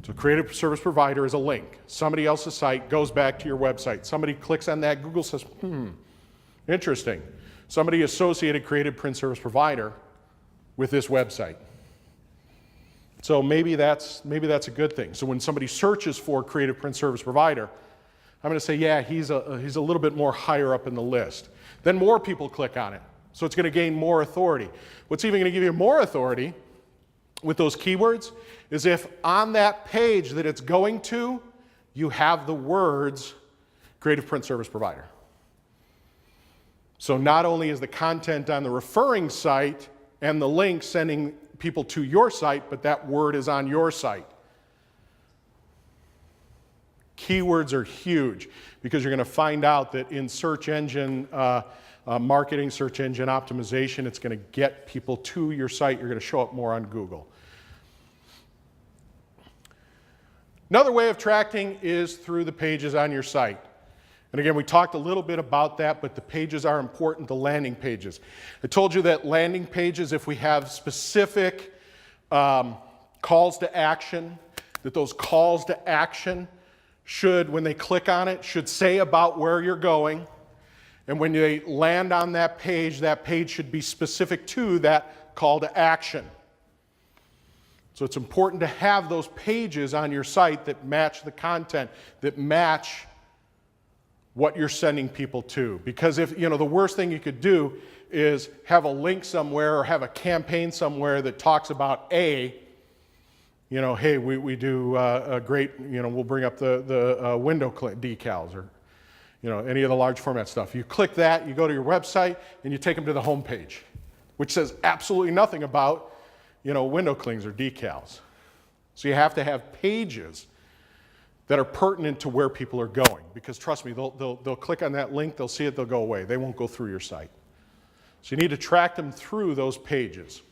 So creative service provider is a link. Somebody else's site goes back to your website. Somebody clicks on that, Google says, interesting. Somebody associated creative print service provider with this website. So maybe that's a good thing. So when somebody searches for creative print service provider, I'm going to say, yeah, he's a little bit more higher up in the list. Then more people click on it. So it's going to gain more authority. What's even going to give you more authority with those keywords is if on that page that it's going to, you have the words creative print service provider. So not only is the content on the referring site and the link sending people to your site, but that word is on your site. Keywords are huge because you're going to find out that in search engine marketing, search engine optimization, it's going to get people to your site. You're going to show up more on Google. Another way of tracking is through the pages on your site. And again, we talked a little bit about that, but the pages are important, the landing pages. I told you that landing pages, if we have specific calls to action, that those calls to action should, when they click on it, should say about where you're going. And when they land on that page should be specific to that call to action. So it's important to have those pages on your site that match the content, that match what you're sending people to. Because if, the worst thing you could do is have a link somewhere or have a campaign somewhere that talks about A, hey, we do a great, we'll bring up the window decals or, any of the large format stuff. You click that, you go to your website, and you take them to the home page, which says absolutely nothing about, window clings or decals. So you have to have pages that are pertinent to where people are going. Because trust me, they'll click on that link, they'll see it, they'll go away. They won't go through your site. So you need to track them through those pages.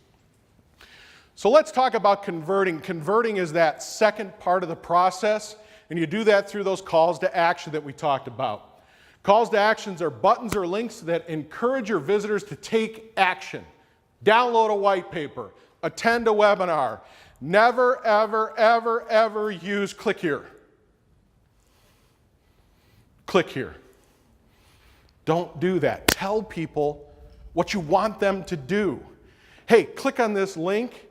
So let's talk about converting. Converting is that second part of the process, and you do that through those calls to action that we talked about. Calls to actions are buttons or links that encourage your visitors to take action. Download a white paper, attend a webinar. Never, ever, ever, ever use click here. Click here. Don't do that. Tell people what you want them to do. Hey, click on this link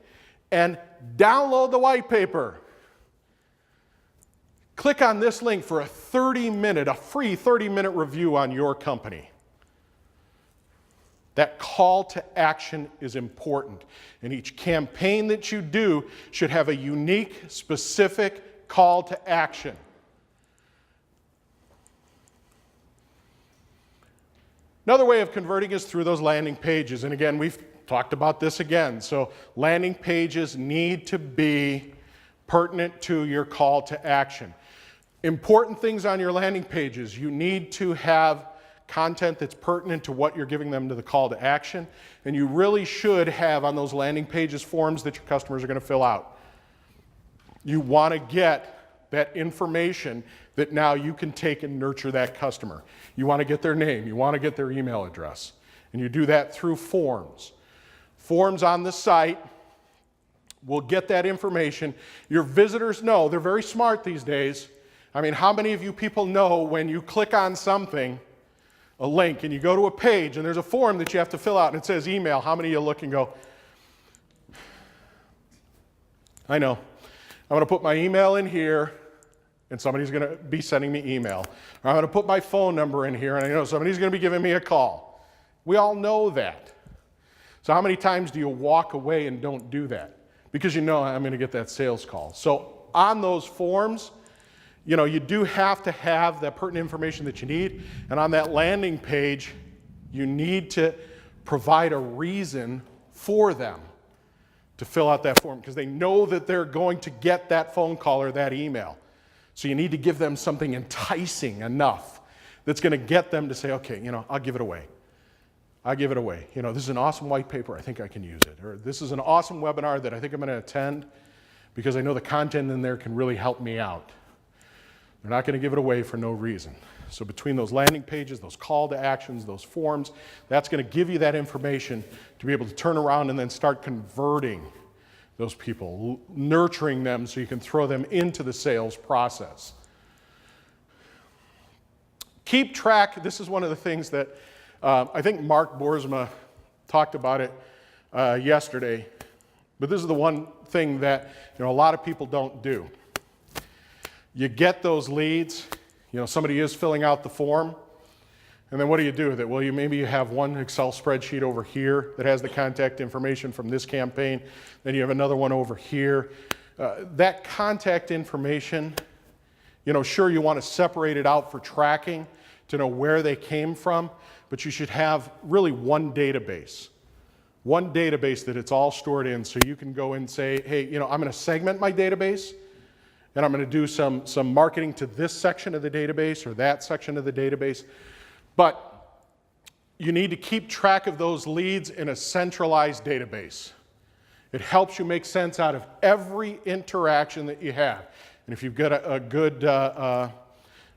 and download the white paper. Click on this link for a free 30-minute review on your company. That call to action is important. And each campaign that you do should have a unique, specific call to action. Another way of converting is through those landing pages. And again, we've talked about this again. So landing pages need to be pertinent to your call to action. Important things on your landing pages. You need to have content that's pertinent to what you're giving them to the call to action. And you really should have on those landing pages forms that your customers are going to fill out. You want to get that information that now you can take and nurture that customer. You want to get their name, you want to get their email address, and you do that through forms. Forms on the site will get that information. Your visitors know, they're very smart these days. I mean, how many of you people know when you click on something, a link, and you go to a page and there's a form that you have to fill out and it says email, how many of you look and go, I know, I'm going to put my email in here and somebody's going to be sending me email. Or I'm going to put my phone number in here and I know somebody's going to be giving me a call. We all know that. So how many times do you walk away and don't do that? Because you know I'm going to get that sales call. So on those forms, you do have to have that pertinent information that you need. And on that landing page, you need to provide a reason for them to fill out that form because they know that they're going to get that phone call or that email. So you need to give them something enticing enough that's going to get them to say, okay, I'll give it away. I'll give it away. This is an awesome white paper. I think I can use it. Or this is an awesome webinar that I think I'm going to attend because I know the content in there can really help me out. They're not going to give it away for no reason. So between those landing pages, those call to actions, those forms, that's going to give you that information to be able to turn around and then start converting those people, nurturing them so you can throw them into the sales process. Keep track. This is one of the things that I think Mark Boersma talked about it yesterday, but this is the one thing that a lot of people don't do. You get those leads, somebody is filling out the form, and then what do you do with it? Well, maybe you have one Excel spreadsheet over here that has the contact information from this campaign, then you have another one over here. That contact information, Sure, you want to separate it out for tracking to know where they came from, but you should have really one database that it's all stored in, so you can go and say, hey, I'm going to segment my database, and I'm going to do some marketing to this section of the database or that section of the database. But you need to keep track of those leads in a centralized database. It helps you make sense out of every interaction that you have. And if you've got a good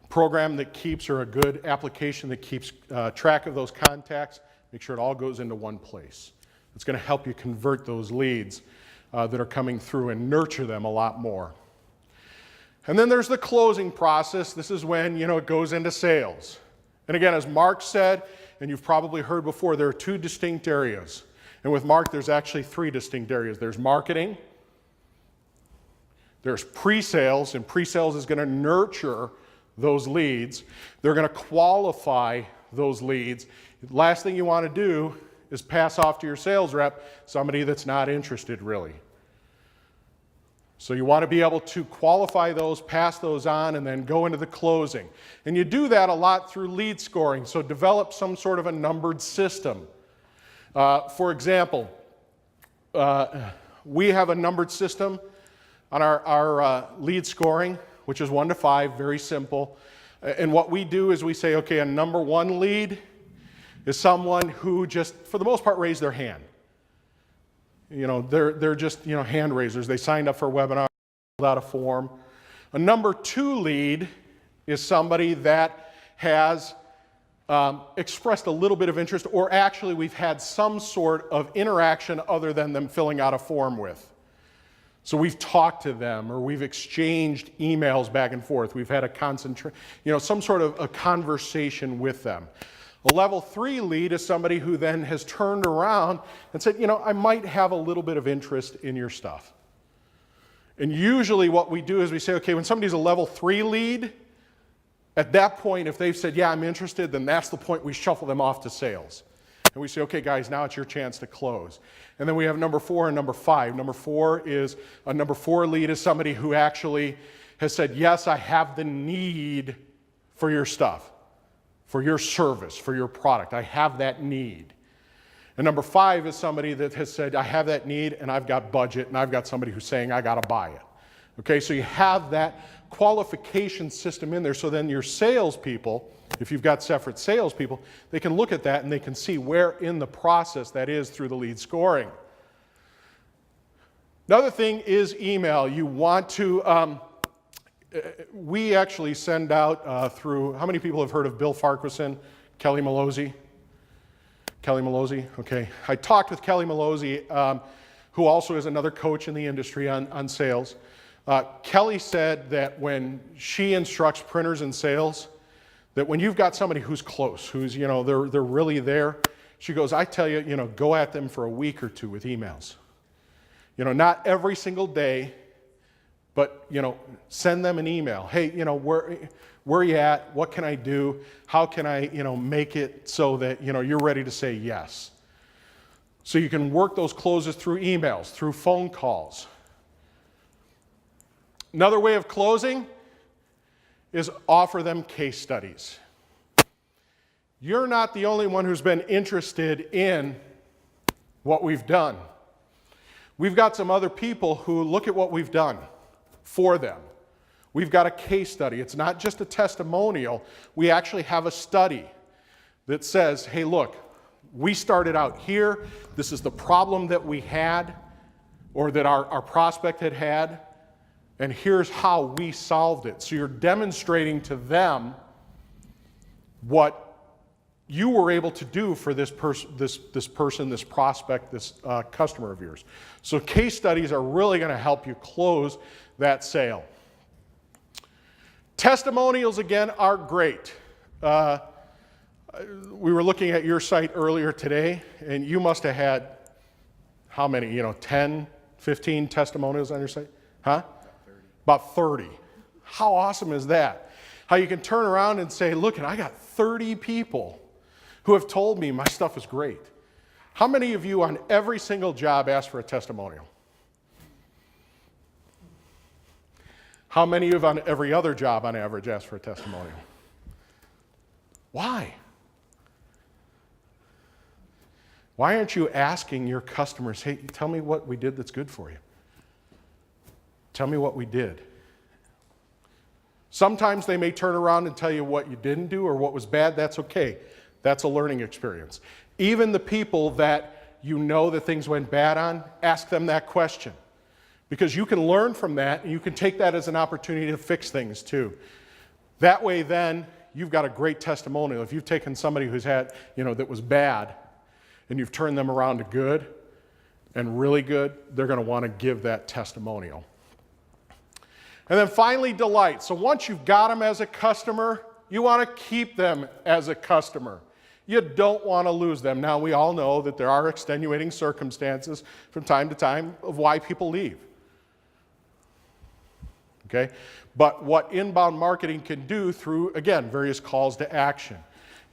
program that keeps, or a good application that keeps track of those contacts, make sure it all goes into one place. It's going to help you convert those leads that are coming through and nurture them a lot more. And then there's the closing process. This is when, it goes into sales. And again, as Mark said, and you've probably heard before, there are two distinct areas. And with Mark, there's actually three distinct areas. There's marketing, there's pre-sales, and pre-sales is going to nurture those leads. They're going to qualify those leads. The last thing you want to do is pass off to your sales rep somebody that's not interested, really. So you want to be able to qualify those, pass those on, and then go into the closing. And you do that a lot through lead scoring, so develop some sort of a numbered system. For example, we have a numbered system on our lead scoring, which is 1 to 5, very simple. And what we do is we say, okay, a number 1 lead is someone who just, for the most part, raised their hand. They're just, hand raisers. They signed up for a webinar, filled out a form. A number 2 lead is somebody that has expressed a little bit of interest, or actually we've had some sort of interaction other than them filling out a form with. So we've talked to them, or we've exchanged emails back and forth. We've had some sort of a conversation with them. A level 3 lead is somebody who then has turned around and said, I might have a little bit of interest in your stuff. And usually what we do is we say, okay, when somebody's a level 3 lead, at that point, if they've said, yeah, I'm interested, then that's the point we shuffle them off to sales. And we say, okay, guys, now it's your chance to close. And then we have number 4 and number 5. Number 4 lead is somebody who actually has said, yes, I have the need for your stuff, for your service, for your product. I have that need. And number 5 is somebody that has said, I have that need, and I've got budget, and I've got somebody who's saying, I got to buy it. Okay, so you have that qualification system in there, so then your salespeople, if you've got separate salespeople, they can look at that and they can see where in the process that is through the lead scoring. Another thing is email. You want to, we actually send out through, how many people have heard of Bill Farquharson, Kelly Malozzi? Kelly Malozzi, okay. I talked with Kelly Malozzi, who also is another coach in the industry on sales. Kelly said that when she instructs printers in sales, that when you've got somebody who's close, who's, they're really there, she goes, I tell you, go at them for a week or 2 with emails. Not every single day, but, send them an email. Hey, where are you at? What can I do? How can I, make it so that, you're ready to say yes? So you can work those closes through emails, through phone calls. Another way of closing is offer them case studies. You're not the only one who's been interested in what we've done. We've got some other people who look at what we've done for them. We've got a case study. It's not just a testimonial. We actually have a study that says, hey, look, we started out here. This is the problem that we had, or that our prospect had. And here's how we solved it. So you're demonstrating to them what you were able to do for this person, this prospect, this customer of yours. So case studies are really going to help you close that sale. Testimonials, again, are great. We were looking at your site earlier today, and you must have had, how many, 10, 15 testimonials on your site? Huh? About 30. How awesome is that? How you can turn around and say, look, I got 30 people who have told me my stuff is great. How many of you on every single job ask for a testimonial? How many of you on every other job on average ask for a testimonial? Why? Why aren't you asking your customers, hey, tell me what we did that's good for you? Tell me what we did. Sometimes they may turn around and tell you what you didn't do or what was bad. That's okay. That's a learning experience. Even the people that you know that things went bad on, ask them that question. Because you can learn from that, and you can take that as an opportunity to fix things too. That way then, you've got a great testimonial. If you've taken somebody who's had, that was bad, and you've turned them around to good and really good, they're going to want to give that testimonial. And then finally, delight. So once you've got them as a customer, you want to keep them as a customer. You don't want to lose them. Now, we all know that there are extenuating circumstances from time to time of why people leave. Okay? But what inbound marketing can do through, again, various calls to action.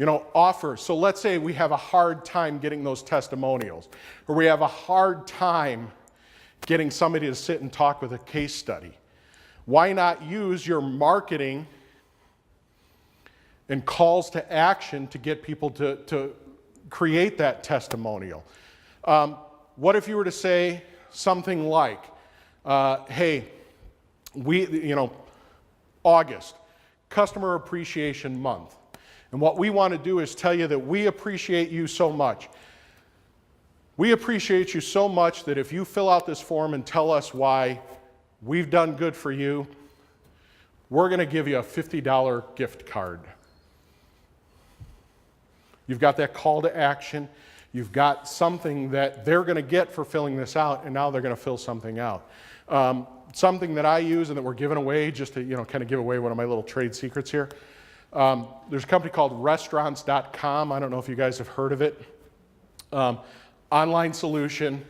Offers. So let's say we have a hard time getting those testimonials, or we have a hard time getting somebody to sit and talk with a case study. Why not use your marketing and calls to action to get people to create that testimonial? What if you were to say something like, hey, August, Customer Appreciation Month. And what we want to do is tell you that we appreciate you so much. We appreciate you so much that if you fill out this form and tell us why we've done good for you, we're going to give you a $50 gift card. You've got that call to action. You've got something that they're going to get for filling this out, and now they're going to fill something out. Something that I use and that we're giving away, just to kind of give away one of my little trade secrets here. There's a company called Restaurants.com. I don't know if you guys have heard of it. Online solution.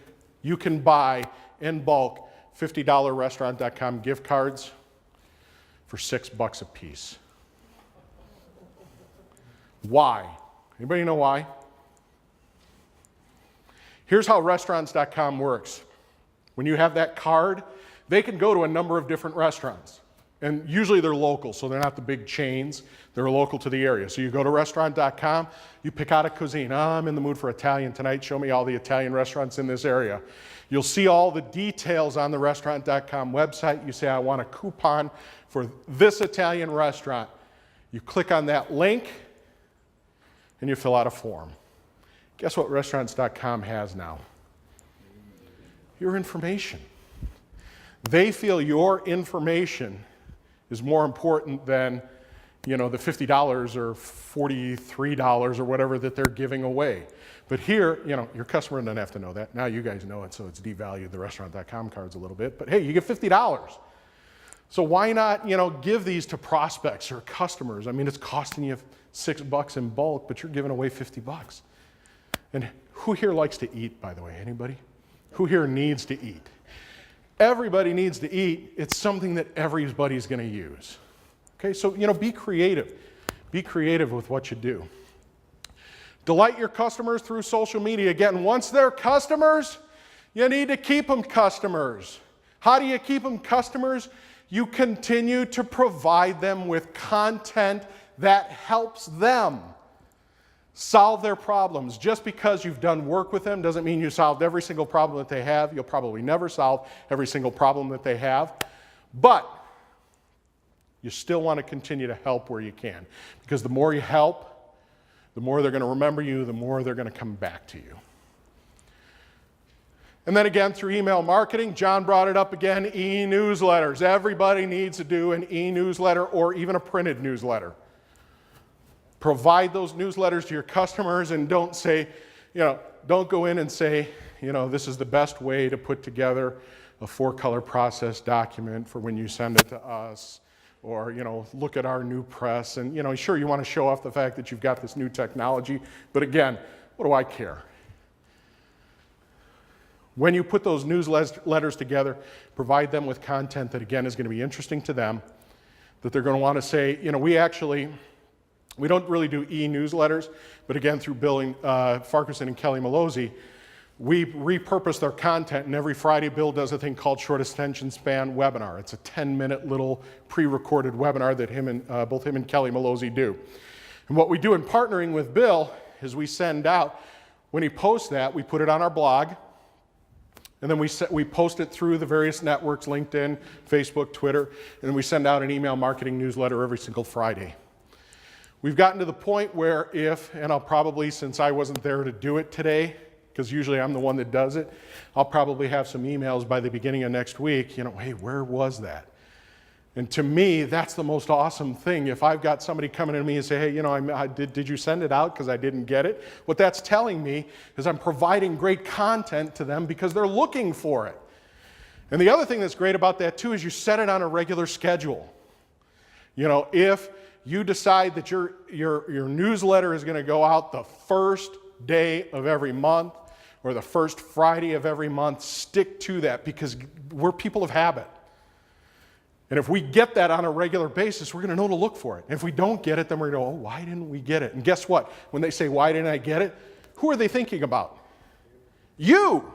You can buy in bulk $50 Restaurant.com gift cards for $6 a piece. Why? Anybody know why? Here's how Restaurants.com works. When you have that card, they can go to a number of different restaurants. And usually they're local, so they're not the big chains. They're local to the area. So you go to Restaurant.com, you pick out a cuisine. I'm in the mood for Italian tonight. Show me all the Italian restaurants in this area. You'll see all the details on the Restaurant.com website. You say, I want a coupon for this Italian restaurant. You click on that link, and you fill out a form. Guess what Restaurants.com has now? Your information. They feel your information is more important than, the $50 or $43 or whatever that they're giving away. But here, your customer doesn't have to know that. Now you guys know it, so it's devalued the Restaurant.com cards a little bit. But hey, you get $50. So why not, give these to prospects or customers? I mean, it's costing you $6 in bulk, but you're giving away $50. And who here likes to eat, by the way? Anybody? Who here needs to eat? Everybody needs to eat. It's something that everybody's going to use. Okay, so, be creative. Be creative with what you do. Delight your customers through social media. Again, once they're customers, you need to keep them customers. How do you keep them customers? You continue to provide them with content that helps them solve their problems. Just because you've done work with them doesn't mean you solved every single problem that they have. You'll probably never solve every single problem that they have. But you still want to continue to help where you can. Because the more you help, the more they're going to remember you, the more they're going to come back to you. And then again, through email marketing, John brought it up again, e-newsletters. Everybody needs to do an e-newsletter or even a printed newsletter. Provide those newsletters to your customers and don't say, don't go in and say, this is the best way to put together a 4-color process document for when you send it to us, or, look at our new press. And, sure, you want to show off the fact that you've got this new technology, but again, what do I care? When you put those newsletters together, provide them with content that, again, is going to be interesting to them, that they're going to want to say, we don't really do e-newsletters, but again, through Bill Farquharson and Kelly Malozzi, We repurpose their content, and every Friday Bill does a thing called Short Attention Span Webinar. It's a 10-minute little pre-recorded webinar that both him and Kelly Malozzi do. And what we do in partnering with Bill is we send out, when he posts that, we put it on our blog, and then we post it through the various networks, LinkedIn, Facebook, Twitter, and we send out an email marketing newsletter every single Friday. We've gotten to the point where and I'll probably, since I wasn't there to do it today, because usually I'm the one that does it, I'll probably have some emails by the beginning of next week, hey, where was that? And to me, that's the most awesome thing. If I've got somebody coming to me and say, hey, did you send it out because I didn't get it? What that's telling me is I'm providing great content to them because they're looking for it. And the other thing that's great about that too is you set it on a regular schedule. If you decide that your newsletter is going to go out the first day of every month or the first Friday of every month, stick to that because we're people of habit. And if we get that on a regular basis, we're going to know to look for it. And if we don't get it, then we're going to go, why didn't we get it? And guess what? When they say, why didn't I get it? Who are they thinking about? You.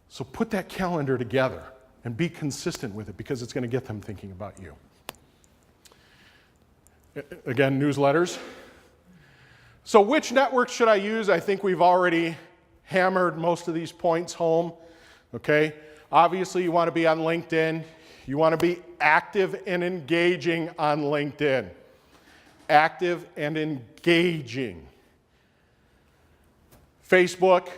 So put that calendar together and be consistent with it because it's going to get them thinking about you. Again, newsletters. So which network should I use? I think we've already hammered most of these points home, okay? Obviously, you want to be on LinkedIn. You want to be active and engaging on LinkedIn. Active and engaging. Facebook.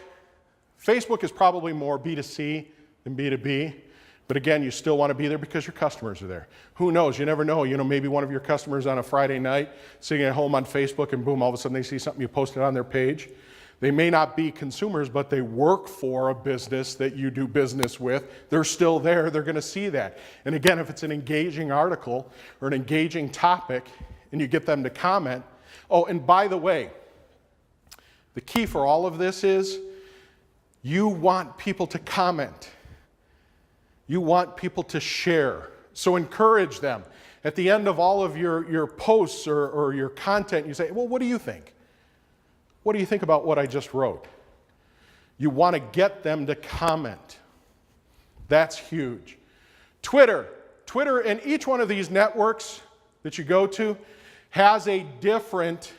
Facebook is probably more B2C than B2B. But again, you still want to be there because your customers are there. Who knows? You never know. Maybe one of your customers on a Friday night sitting at home on Facebook and boom, all of a sudden they see something you posted on their page. They may not be consumers, but they work for a business that you do business with. They're still there. They're going to see that. And again, if it's an engaging article or an engaging topic and you get them to comment. Oh, and by the way, the key for all of this is you want people to comment. You want people to share. So encourage them. At the end of all of your posts or your content, you say, well, what do you think? What do you think about what I just wrote? You want to get them to comment. That's huge. Twitter, and each one of these networks that you go to has a different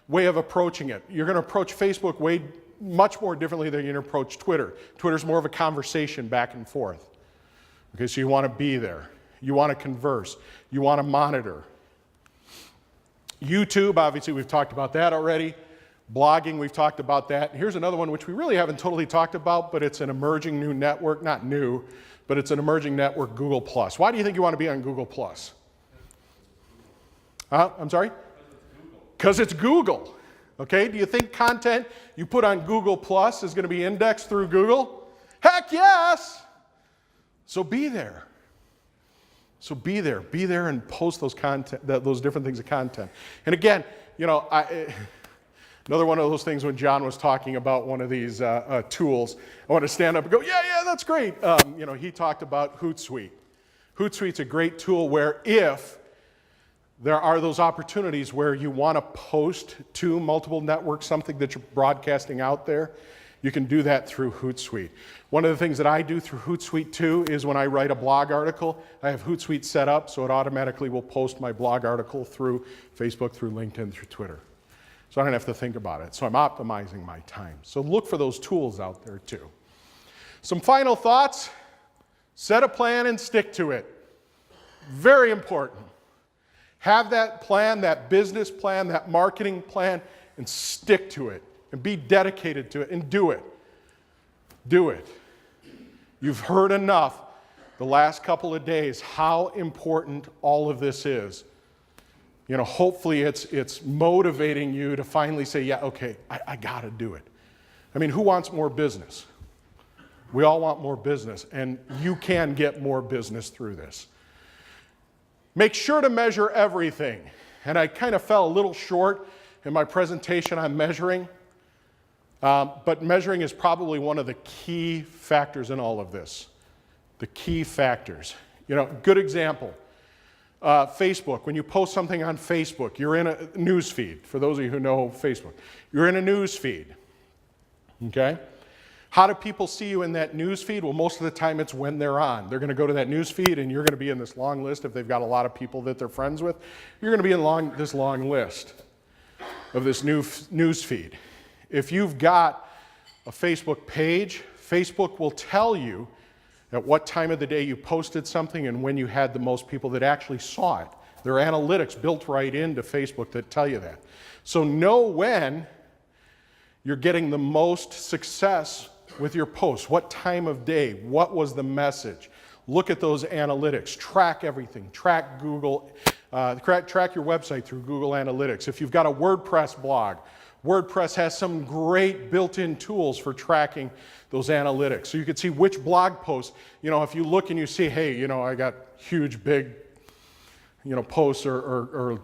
way of approaching it. You're going to approach Facebook much more differently than you're going to approach Twitter. Twitter's more of a conversation back and forth. Okay, so you want to be there. You want to converse. You want to monitor. YouTube, obviously we've talked about that already. Blogging, we've talked about that. Here's another one which we really haven't totally talked about, but it's an emerging new network. Not new, but it's an emerging network, Google+. Why do you think you want to be on Google+? I'm sorry? Because it's Google. Okay, do you think content you put on Google Plus is going to be indexed through Google? Heck yes! So be there. Be there and post those different things of content. And again, another one of those things when John was talking about one of these tools, I want to stand up and go, yeah, that's great. He talked about Hootsuite. Hootsuite's a great tool where if there are those opportunities where you want to post to multiple networks something that you're broadcasting out there, you can do that through Hootsuite. One of the things that I do through Hootsuite too is when I write a blog article, I have Hootsuite set up so it automatically will post my blog article through Facebook, through LinkedIn, through Twitter. So I don't have to think about it. So I'm optimizing my time. So look for those tools out there too. Some final thoughts. Set a plan and stick to it. Very important. Have that plan, that business plan, that marketing plan, and stick to it. And be dedicated to it, and do it. Do it. You've heard enough the last couple of days how important all of this is. Hopefully it's motivating you to finally say, yeah, okay, I got to do it. I mean, who wants more business? We all want more business, and you can get more business through this. Make sure to measure everything. And I kind of fell a little short in my presentation on measuring, but measuring is probably one of the key factors in all of this. The key factors. Good example. Facebook, when you post something on Facebook, you're in a news feed. For those of you who know Facebook, you're in a news feed. Okay? How do people see you in that news feed? Well, most of the time it's when they're on. They're going to go to that news feed, and you're going to be in this long list. If they've got a lot of people that they're friends with, you're going to be in this long list of this news feed. If you've got a Facebook page, Facebook will tell you at what time of the day you posted something and when you had the most people that actually saw it. There are analytics built right into Facebook that tell you that. So know when you're getting the most success with your posts. What time of day? What was the message? Look at those analytics. Track everything. Track Google. Track your website through Google Analytics. If you've got a WordPress blog, WordPress has some great built-in tools for tracking those analytics. So you can see which blog posts, if you look and you see, hey, I got huge, big, posts or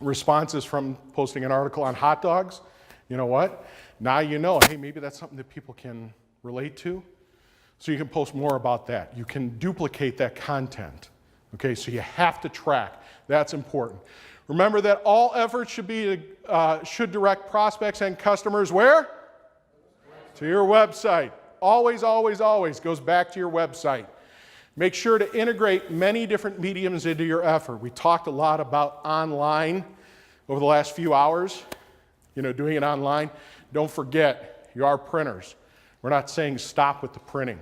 responses from posting an article on hot dogs, you know what? Now you know, hey, maybe that's something that people can relate to. So you can post more about that. You can duplicate that content. Okay, so you have to track. That's important. Remember that all efforts should direct prospects and customers where? To your website. Always, always, always goes back to your website. Make sure to integrate many different mediums into your effort. We talked a lot about online over the last few hours, doing it online. Don't forget, you are printers. We're not saying stop with the printing.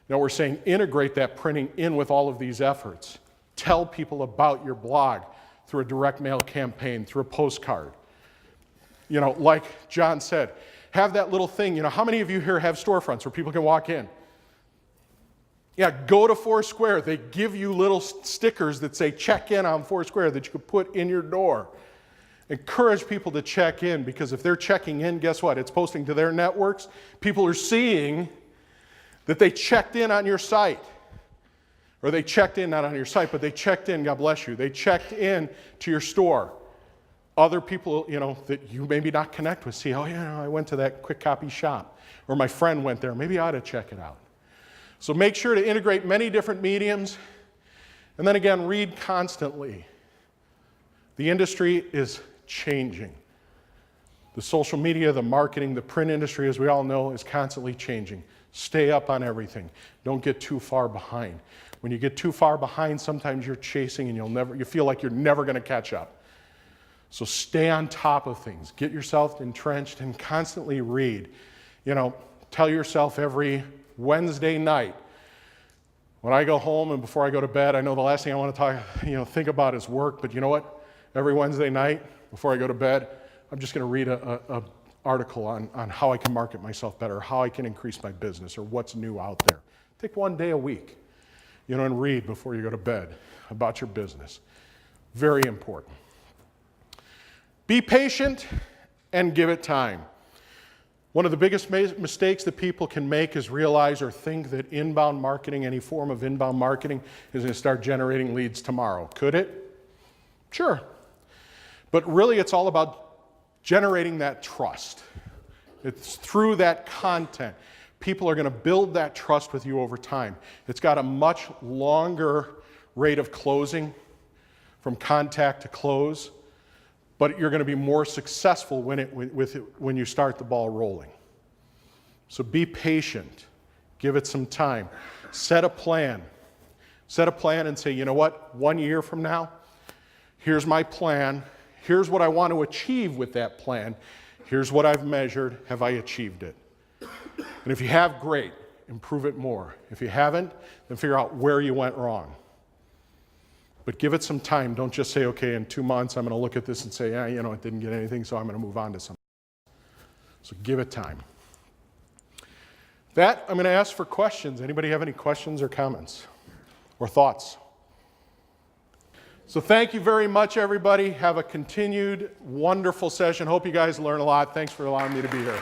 No, we're saying integrate that printing in with all of these efforts. Tell people about your blog through a direct mail campaign, through a postcard. Like John said, have that little thing. How many of you here have storefronts where people can walk in? Yeah, go to Foursquare. They give you little stickers that say check in on Foursquare that you could put in your door. Encourage people to check in, because if they're checking in, guess what? It's posting to their networks. People are seeing that they checked in on your site. Or they checked in, not on your site, but they checked in, God bless you. They checked in to your store. Other people, that you maybe not connect with, see, oh, I went to that quick copy shop. Or my friend went there. Maybe I ought to check it out. So make sure to integrate many different mediums. And then again, read constantly. The industry is changing. The social media, the marketing, the print industry, as we all know, is constantly changing. Stay up on everything. Don't get too far behind. When you get too far behind, sometimes you're chasing and you feel like you're never going to catch up. So stay on top of things. Get yourself entrenched and constantly read. Tell yourself every Wednesday night, when I go home and before I go to bed, I know the last thing I want to think about is work, but you know what? Every Wednesday night, before I go to bed, I'm just going to read an article on how I can market myself better, how I can increase my business, or what's new out there. Take one day a week, and read before you go to bed about your business. Very important. Be patient and give it time. One of the biggest mistakes that people can make is realize or think that inbound marketing, any form of inbound marketing, is going to start generating leads tomorrow. Could it? Sure. But really, it's all about generating that trust. It's through that content. People are going to build that trust with you over time. It's got a much longer rate of closing from contact to close, but you're going to be more successful when you start the ball rolling. So be patient. Give it some time. Set a plan. Set a plan and say, you know what? 1 year from now, here's my plan. Here's what I want to achieve with that plan. Here's what I've measured. Have I achieved it? And if you have, great. Improve it more. If you haven't, then figure out where you went wrong. But give it some time. Don't just say, okay, in 2 months I'm going to look at this and say, it didn't get anything, so I'm going to move on to something. So give it time. That, I'm going to ask for questions. Anybody have any questions or comments or thoughts? So thank you very much, everybody. Have a continued wonderful session. Hope you guys learn a lot. Thanks for allowing me to be here.